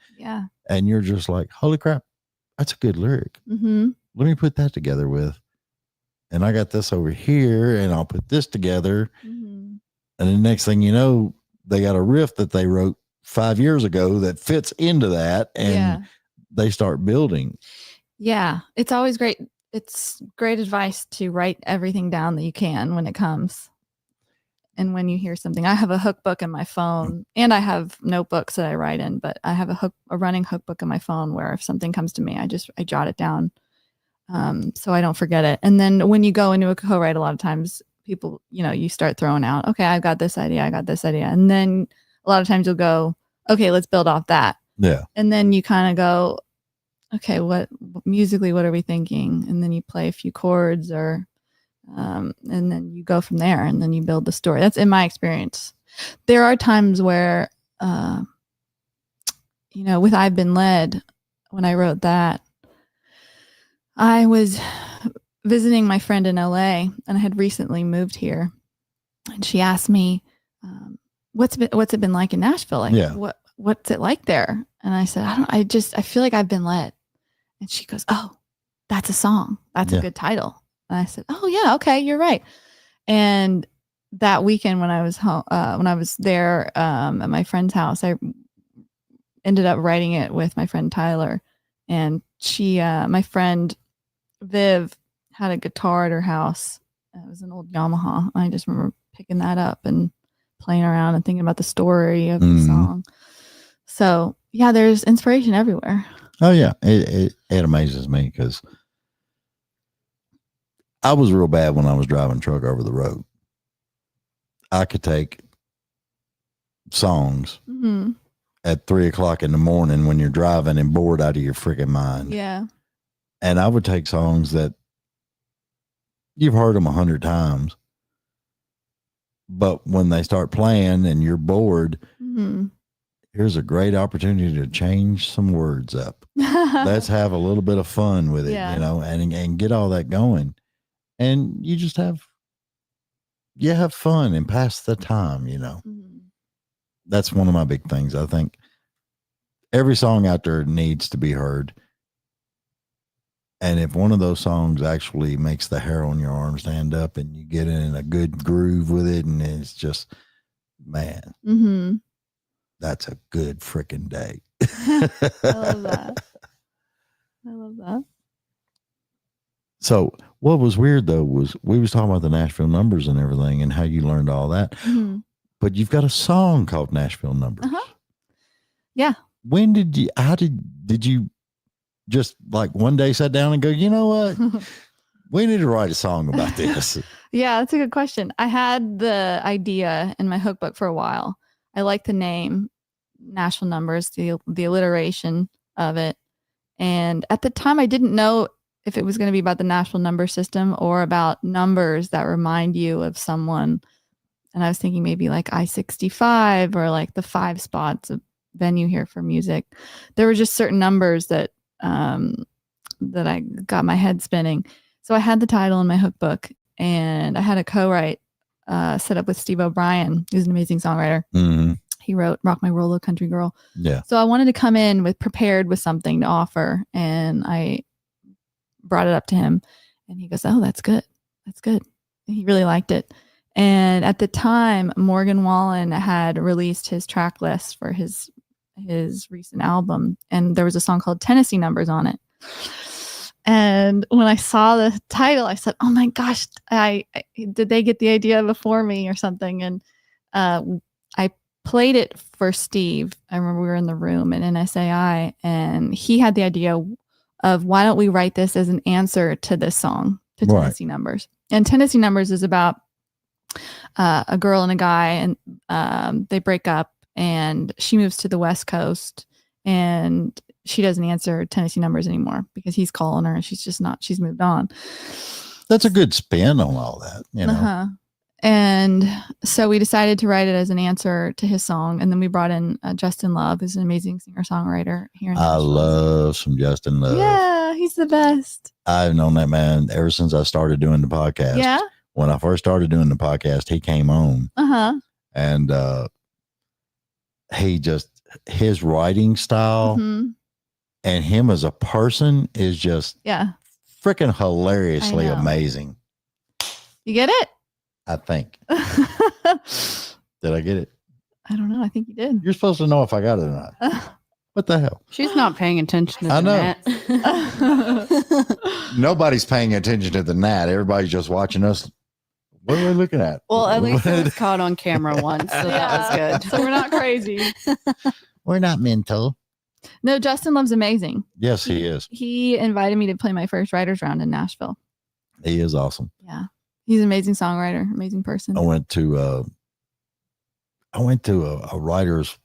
and you're just like, holy crap, that's a good lyric.
Mm-hmm.
Let me put that together with, and I got this over here and I'll put this together. Mm-hmm. And the next thing you know, they got a riff that they wrote 5 years ago that fits into that and they start building. Yeah.
It's always great. It's great advice to write everything down that you can when it comes. And when you hear something, I have a hook book in my phone and I have notebooks that I write in, but I have a running hook book in my phone where if something comes to me, I jot it down. So I don't forget it. And then when you go into a co-write, a lot of times people, you start throwing out, okay, I got this idea. And then a lot of times you'll go, okay, let's build off that.
Yeah.
And then you kind of go, okay, what musically, what are we thinking? And then you play a few chords and then you go from there and then you build the story. That's in my experience. There are times where, with I've Been Led, when I wrote that, I was visiting my friend in LA and I had recently moved here. And she asked me, what's it been like in Nashville? Like, what's it like there? And I said, I feel like I've been led. And she goes, oh, that's a song. That's
Yeah.
a good title. And I said, oh yeah, okay, you're right. And that weekend when I was home, when I was there at my friend's house, I ended up writing it with my friend Tyler. And she, my friend Viv, had a guitar at her house. It was an old Yamaha. I just remember picking that up and playing around and thinking about the story of the song. So yeah, there's inspiration everywhere.
Oh yeah, it amazes me because I was real bad when I was driving truck over the road. I could take songs at 3:00 in the morning when you're driving and bored out of your freaking mind.
Yeah.
And I would take songs that you've heard them 100 times, but when they start playing and you're bored, here's a great opportunity to change some words up. Let's have a little bit of fun with it, you know, and get all that going. And you just have fun and pass the time, you know. That's one of my big things. I think every song out there needs to be heard. And if one of those songs actually makes the hair on your arm stand up and you get in a good groove with it, and it's just, man, that's a good freaking day.
I love that. I love that.
So what was weird though was we was talking about the Nashville numbers and everything and how you learned all that. But you've got a song called Nashville Numbers.
Yeah.
When did you just like one day sat down and go, you know what? We need to write a song about this.
Yeah, that's a good question. I had the idea in my hook book for a while. I like the name Nashville Numbers, the alliteration of it. And at the time I didn't know if it was going to be about the Nashville number system or about numbers that remind you of someone. And I was thinking maybe like I-65 or like the 5 spots of venue here for music. There were just certain numbers that that I got my head spinning. So I had the title in my hook book, and I had a co-write set up with Steve O'Brien, who's an amazing songwriter. He wrote Rock My World, Little Country Girl.
Yeah.
So I wanted to come in prepared with something to offer, and I brought it up to him, and he goes, oh, that's good. That's good. And he really liked it. And at the time, Morgan Wallen had released his track list for his recent album, and there was a song called Tennessee Numbers on it. And when I saw the title, I said, oh my gosh, did they get the idea before me or something? And I played it for Steve. I remember we were in the room in NSAI, and he had the idea of why don't we write this as an answer to this song, to Tennessee Numbers. And Tennessee Numbers is about a girl and a guy, and they break up, and she moves to the West Coast, and she doesn't answer Tennessee Numbers anymore because he's calling her, and she's moved on.
That's a good spin on all that, you know.
And so we decided to write it as an answer to his song, and then we brought in Justin Love, who's an amazing singer-songwriter here in Nashville.
I love some Justin Love.
Yeah, he's the best. I've
known that man ever since I started doing the podcast.
Yeah.
When I first started doing the podcast, he came on. And his writing style and him as a person is just freaking hilariously amazing.
You get it?
I think. Did I get it?
I don't know. I think you did.
You're supposed to know if I got it or not. What the hell?
She's not paying attention to the
net. Nobody's paying attention to the net. Everybody's just watching us. What are we looking at?
Well, at least it was caught on camera once, so that was good.
So we're not crazy.
We're not mental.
No, Justin Love's amazing.
Yes, he is.
He invited me to play my first writer's round in Nashville.
He is awesome.
Yeah. He's an amazing songwriter, amazing person.
I went to a writer's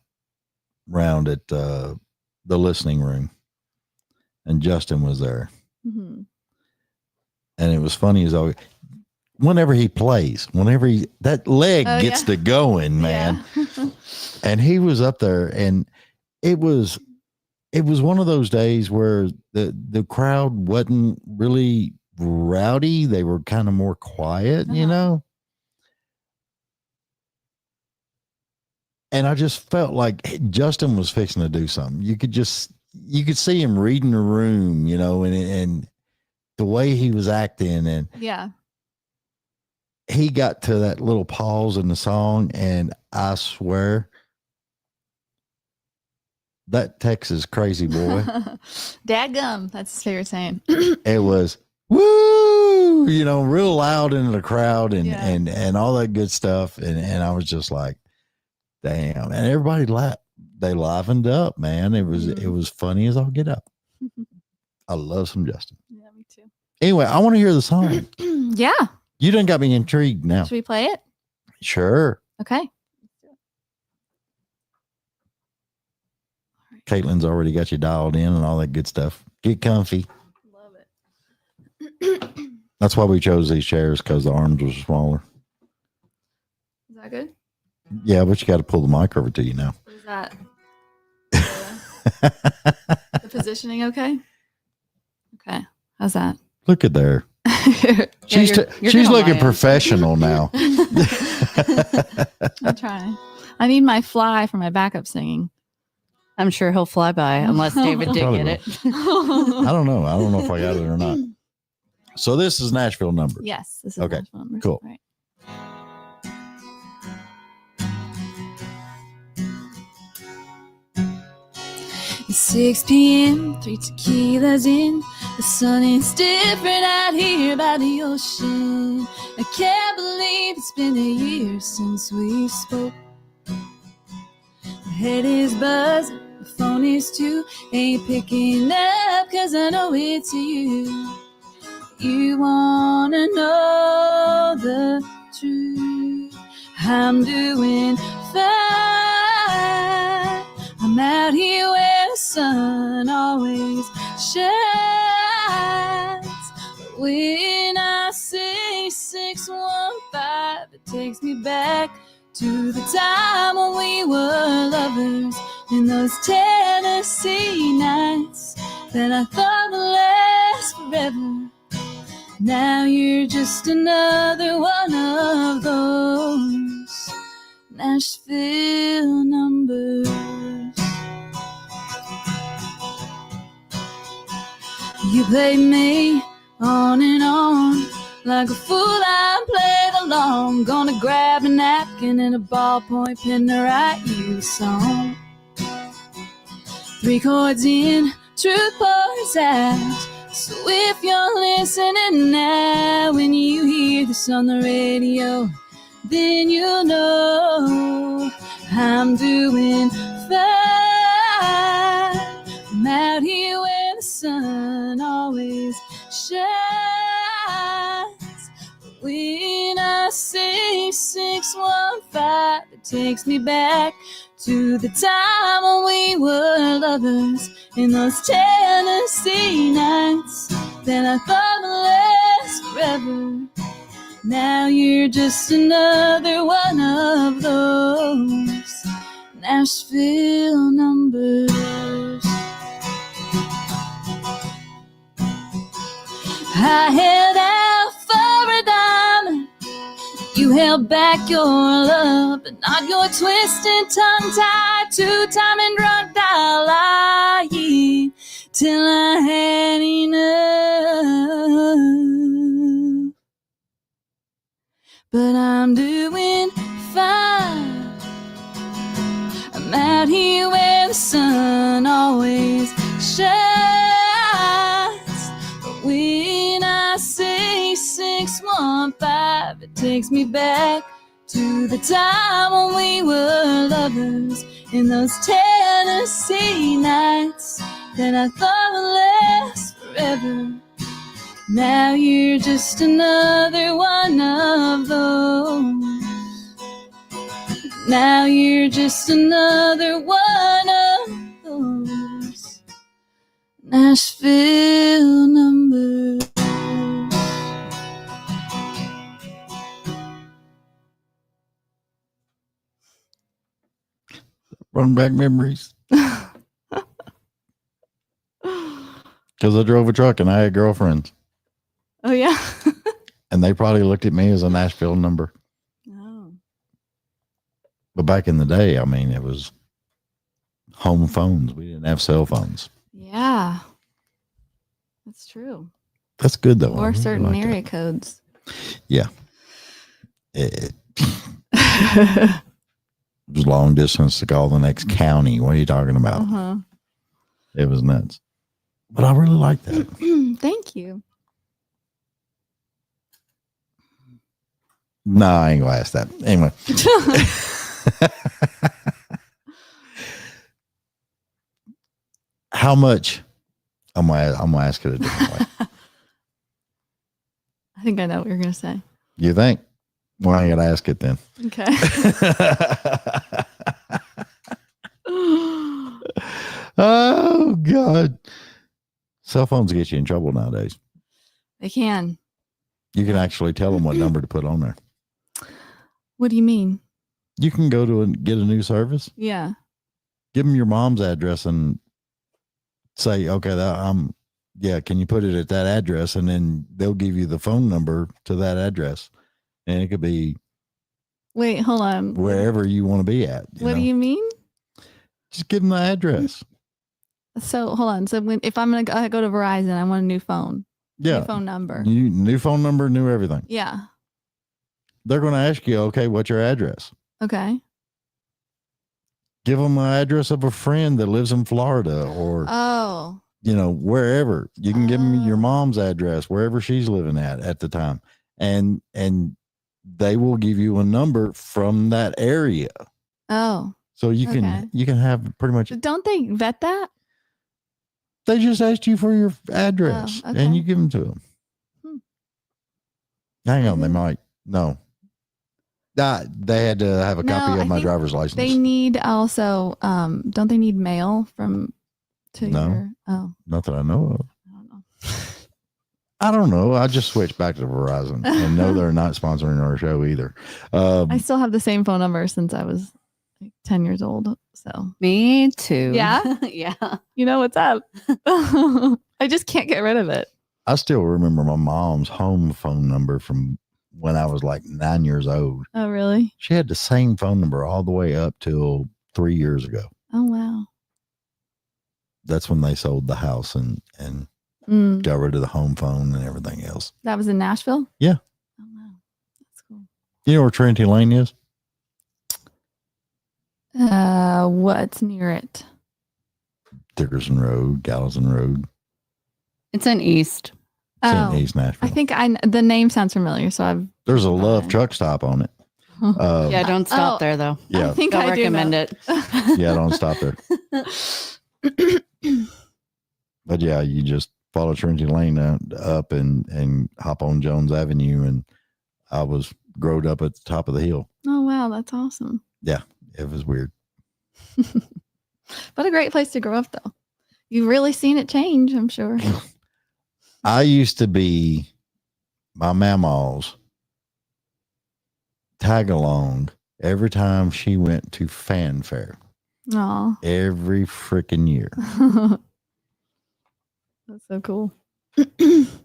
round at the listening room, and Justin was there. And it was funny as always. Whenever he plays, that leg gets to going, man. And he was up there, and it was one of those days where the crowd wasn't really rowdy. They were kind of more quiet, you know? And I just felt like Justin was fixing to do something. You could see him reading the room, you know, and the way he was acting, and
Yeah.
he got to that little pause in the song, and I swear that Texas crazy boy,
Dadgum. That's his favorite saying.
it was woo, real loud in the crowd and
Yeah.
and all that good stuff. And I was just like, damn. And everybody laughed. They livened up, man. It was funny as all get up. I love some Justin.
Yeah, me too.
Anyway, I want to hear the song.
Yeah.
You done got me intrigued now.
Should we play it?
Sure.
Okay.
Caitlin's already got you dialed in and all that good stuff. Get comfy.
Love it.
That's why we chose these chairs, because the arms were smaller.
Is that good?
Yeah, but you got to pull the mic over to you now.
What is that? The positioning okay? Okay. How's that?
Look at there.
Yeah,
She's
you're
she's
good on
looking
my end.
professional now.
I'm trying. I need my fly for my backup singing.
I'm sure he'll fly by unless David did
Probably
get it.
I don't know. I don't know if I got it or not. So this is Nashville number.
Yes. This is
Okay,
Nashville numbers.
cool.
Right. It's 6 p.m., 3 tequilas in. The sun is different out here by the ocean. I can't believe it's been a year since we spoke. My head is buzzing, the phone is too. Ain't picking up 'cause I know it's you. You wanna know the truth. I'm doing fine. I'm out here where the sun always shines. But when I say 615, it takes me back to the time when we were lovers in those Tennessee nights that I thought would last forever. Now you're just another one of those Nashville numbers. You played me on and on like a fool. I played along. Gonna grab a napkin and a ballpoint pen to write you a song. 3 chords in, truth pours out. So if you're listening now, when you hear this on the radio, then you'll know I'm doing fine. I'm out here where the sun always shines. But when I say 615, it takes me back to the time when we were lovers in those Tennessee nights that I thought would last forever. Now you're just another one of those Nashville numbers. I held out for a diamond. You held back your love, but not your twisted tongue-tied, two-time and drunk dial lying till I had enough. But I'm doing fine. I'm out here where the sun always shines. But when I say 615, it takes me back to the time when we were lovers in those Tennessee nights that I thought would last forever. Now you're just another one of those. Now you're just another one of those Nashville numbers.
Run back memories. Because I drove a truck and I had girlfriends.
Oh, yeah.
And they probably looked at me as a Nashville number.
Oh.
But back in the day, I mean, it was home phones. We didn't have cell phones.
Yeah. That's true.
That's good though.
Or
I really
certain
like that.
area codes.
Yeah. It was long distance to call the next county. What are you talking about?
Uh-huh.
It was nuts. But I really like that.
Thank you.
No, I ain't gonna ask that. Anyway. How much? I'm gonna ask it a different way.
I think I know what you're going to say.
You think? Well, I ain't gotta ask it then.
Okay.
Oh God. Cell phones get you in trouble nowadays.
They can.
You can actually tell them what number to put on there.
What do you mean?
You can go to get a new service.
Yeah.
Give them your mom's address and say, okay, can you put it at that address? And then they'll give you the phone number to that address. And it could be
Wait, hold on.
wherever you want to be at.
What do you mean?
Just give them the address.
So hold on. So if I'm going to go to Verizon, I want a new phone.
Yeah.
New phone number.
New phone number, new everything.
Yeah.
They're going to ask you, okay, what's your address?
Okay.
Give them the address of a friend that lives in Florida or,
Oh.
wherever. You can give them your mom's address, wherever she's living at the time. And they will give you a number from that area.
Oh.
So you can have pretty much.
Don't they vet that?
They just asked you for your address
Oh, okay.
and you give them to them. Hang on, they might. No. They had to have a copy of my driver's license.
They need also, don't they need mail to
No.
your, oh,
Not that I know of.
I don't know.
I don't know. I just switched back to Verizon and no, they're not sponsoring our show either.
I still have the same phone number since I was like 10 years old. So
Me too.
Yeah?
Yeah.
you know what's up. I just can't get rid of it.
I still remember my mom's home phone number from when I was like 9 years old.
Oh, really?
She had the same phone number all the way up till 3 years ago.
Oh, wow.
That's when they sold the house and got rid of the home phone and everything else.
That was in Nashville?
Yeah.
Oh, wow. That's cool.
You know where Trinity Lane is?
What's near it?
Dickerson Road, Gallatin Road.
It's in East.
It's
Oh,
in East Nashville.
I think the name sounds familiar. So
There's a Love truck stop on it.
Yeah, don't stop there though.
Yeah.
I think
Don't
I do
recommend
know.
it.
Yeah, don't stop there. But yeah, you just follow Trinity Lane up and hop on Jones Avenue, and I was growed up at the top of the hill.
Oh, wow. That's awesome.
Yeah, it was weird.
What a great place to grow up, though. You've really seen it change, I'm sure.
I used to be my mama's tag along every time she went to fanfare.
Aw.
Every freaking year.
That's so cool.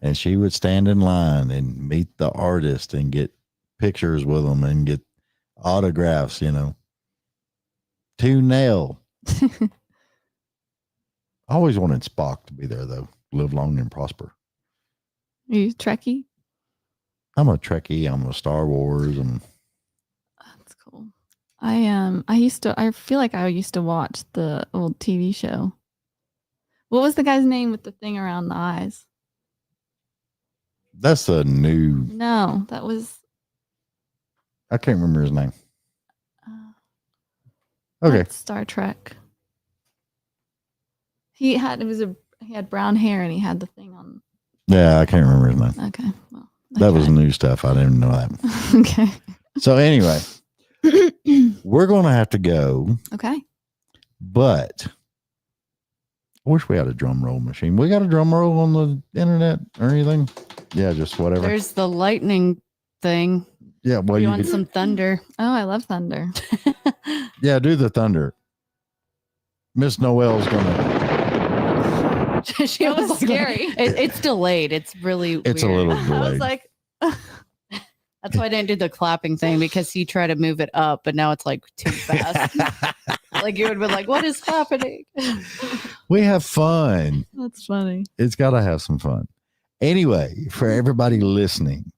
And she would stand in line and meet the artist and get pictures with them and get autographs, to Nell. I always wanted Spock to be there, though. Live long and prosper.
Are you Trekkie?
I'm a Trekkie. I'm a Star Wars. And
That's cool. I feel like I used to watch the old TV show. What was the guy's name with the thing around the eyes?
that's a new.
No, that was
I can't remember his name.
not
Okay.
Star Trek. He had brown hair and he had the thing on.
Yeah, I can't remember his name.
Okay, well,
That was new stuff. I didn't know that.
okay.
So anyway, we're going to have to go,
Okay.
but I wish we had a drum roll machine. We got a drum roll on the internet or anything? Yeah, just whatever.
There's the lightning thing.
Yeah, well,
You
you
want
could,
some thunder?
Oh, I love thunder.
yeah, do the thunder. Miss Noelle's gonna.
She
That was
like-
scary.
It's delayed. It's really.
It's a
weird.
little
I
delayed.
was like,
That's why I didn't do the clapping thing because he tried to move it up, but now it's like too fast. Like you would be like, "What is happening?"
We have fun.
that's funny.
It's got to have some fun. Anyway, for everybody listening,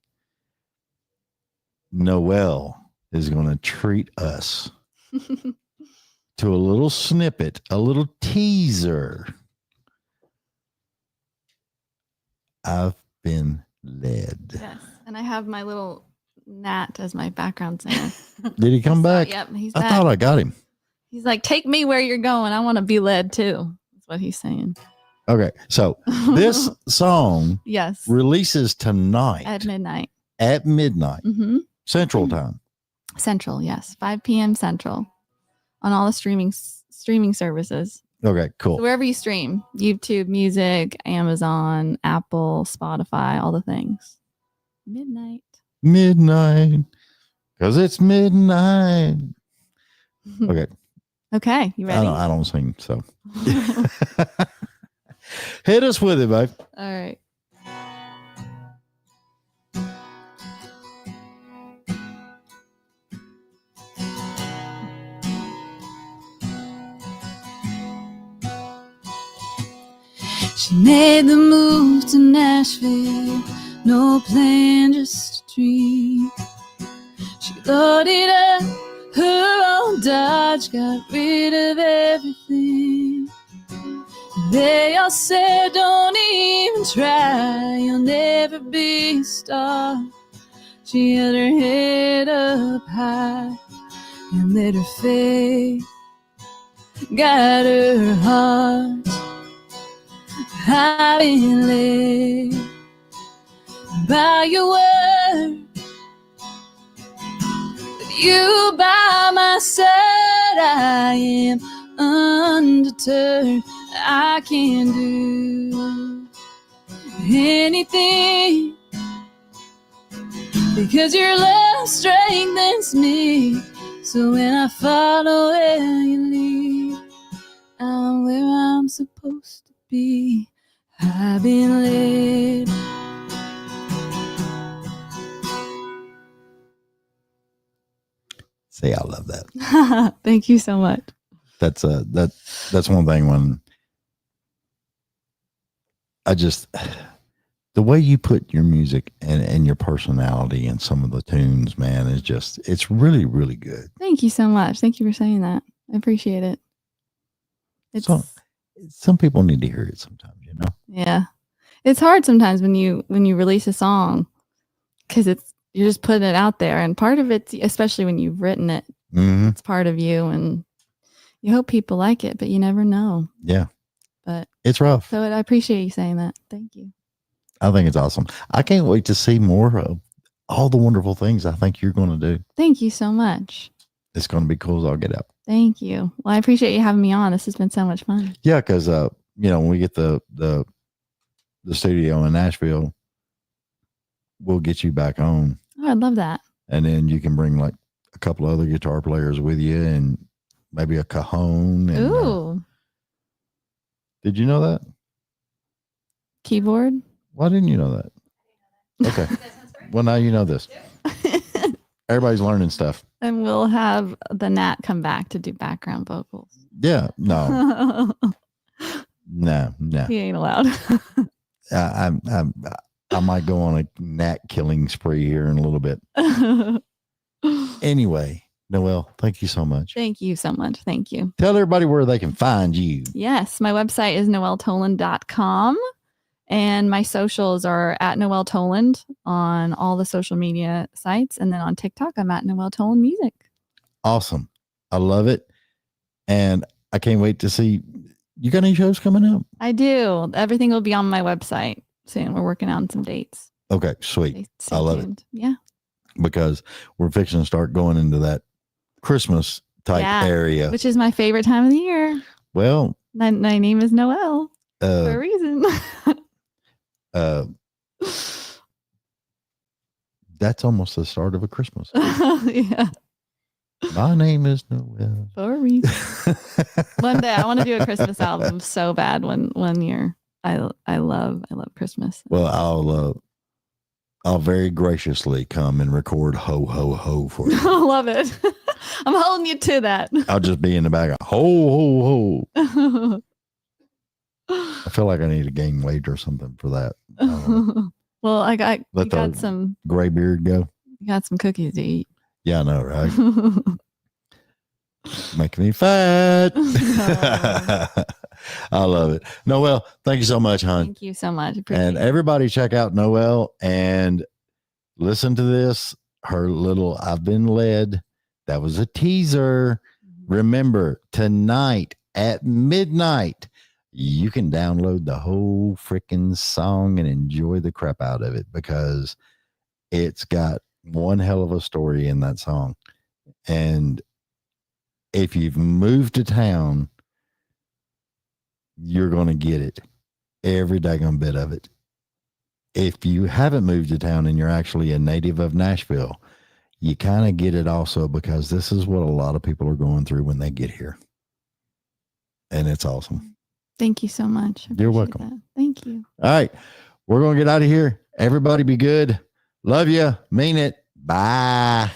Noelle is going to treat us to a little snippet, a little teaser. I've been led.
Yes. And I have my little Nat as my background singer.
Did he come back?
Yep, he's
I
back.
thought I got him.
He's like, take me where you're going. I want to be led too. That's what he's saying.
Okay, so this song
Yes.
releases tonight
At midnight.
at midnight
Mm-hmm.
Central Time.
Central, yes. 5 p.m. Central on all the streaming services.
Okay,
So
cool.
wherever you stream, YouTube Music, Amazon, Apple, Spotify, all the things. Midnight.
Midnight, because it's midnight. Okay,
Okay, you ready?
I don't sing, so hit us with it, babe.
All right. She made the move to Nashville, no plan, just a dream. She loaded up her old Dodge, got rid of everything. They all said, don't even try, you'll never be a star. She had her head up high and let her faith guide her heart. I've been led by your word, with you by my side, I am undeterred. I can do anything because your love strengthens me. So when I follow where you lead, I'm where I'm supposed to be. I've been led.
See, I love that.
Thank you so much.
That's one thing when I just, the way you put your music and your personality in some of the tunes, man, is just, it's really, really good.
Thank you so much. Thank you for saying that. I appreciate it. It's
Some people need to hear it sometimes, you know?
yeah. It's hard sometimes when you release a song because you're just putting it out there, and part of it, especially when you've written it,
Mm-hmm.
it's part of you, and you hope people like it, but you never know.
Yeah.
But
It's rough.
so I appreciate you saying that. Thank you.
I think it's awesome. I can't wait to see more of all the wonderful things I think you're going to do.
Thank you so much.
It's going to be cool as I'll get out.
Thank you. Well, I appreciate you having me on. This has been so much fun.
Yeah, because when we get the studio in Nashville, we'll get you back on,
Oh, I'd love that.
and then you can bring like a couple other guitar players with you, and maybe a cajon. And,
Ooh,
did you know that?
keyboard.
Why didn't you know that? Okay. Well, now you know this. Everybody's learning stuff.
And we'll have the Nat come back to do background vocals.
Yeah. No. No.
He ain't allowed.
I might go on a gnat killing spree here in a little bit. Anyway, Noelle, thank you so much.
Thank you so much. Thank you.
Tell everybody where they can find you.
Yes, my website is noelletoland.com, and my socials are at Noelle Toland on all the social media sites, and then on TikTok I'm at Noelle Toland Music.
Awesome. I love it. And I can't wait to see. You got any shows coming up?
I do. Everything will be on my website soon. We're working on some dates.
Okay, sweet.
Stay
I love
tuned. Yeah.
Because we're fixing to start going into that Christmas type
Yeah,
area.
Which is my favorite time of the year.
Well,
My name is Noelle for a reason.
That's almost the start of a Christmas.
Yeah,
My name is Noelle.
for a reason. One day I want to do a Christmas album so bad. One year. I love Christmas.
Well, I'll very graciously come and record "Ho Ho Ho" for you.
I love it. I'm holding you to that.
I'll just be in the back. Ho ho ho. I feel like I need to gain weight or something for that. I don't know.
Well, I got
Let
you got
the
some
gray beard go.
cookies to eat.
Yeah, I know, right? Making me fat.
No.
I love it. Noelle, thank you so much, hon.
Thank you so much. Appreciate
And
it.
everybody check out Noelle and listen to this. Her little I've Been Led. That was a teaser. Remember, tonight at midnight, you can download the whole freaking song and enjoy the crap out of it because it's got one hell of a story in that song. And if you've moved to town, you're going to get it. Every daggone bit of it. If you haven't moved to town and you're actually a native of Nashville, you kind of get it also because this is what a lot of people are going through when they get here. And it's awesome.
Thank you so much. I
You're
appreciate
welcome.
that. Thank you.
All right. We're going to get out of here. Everybody be good. Love you. Mean it. Bye.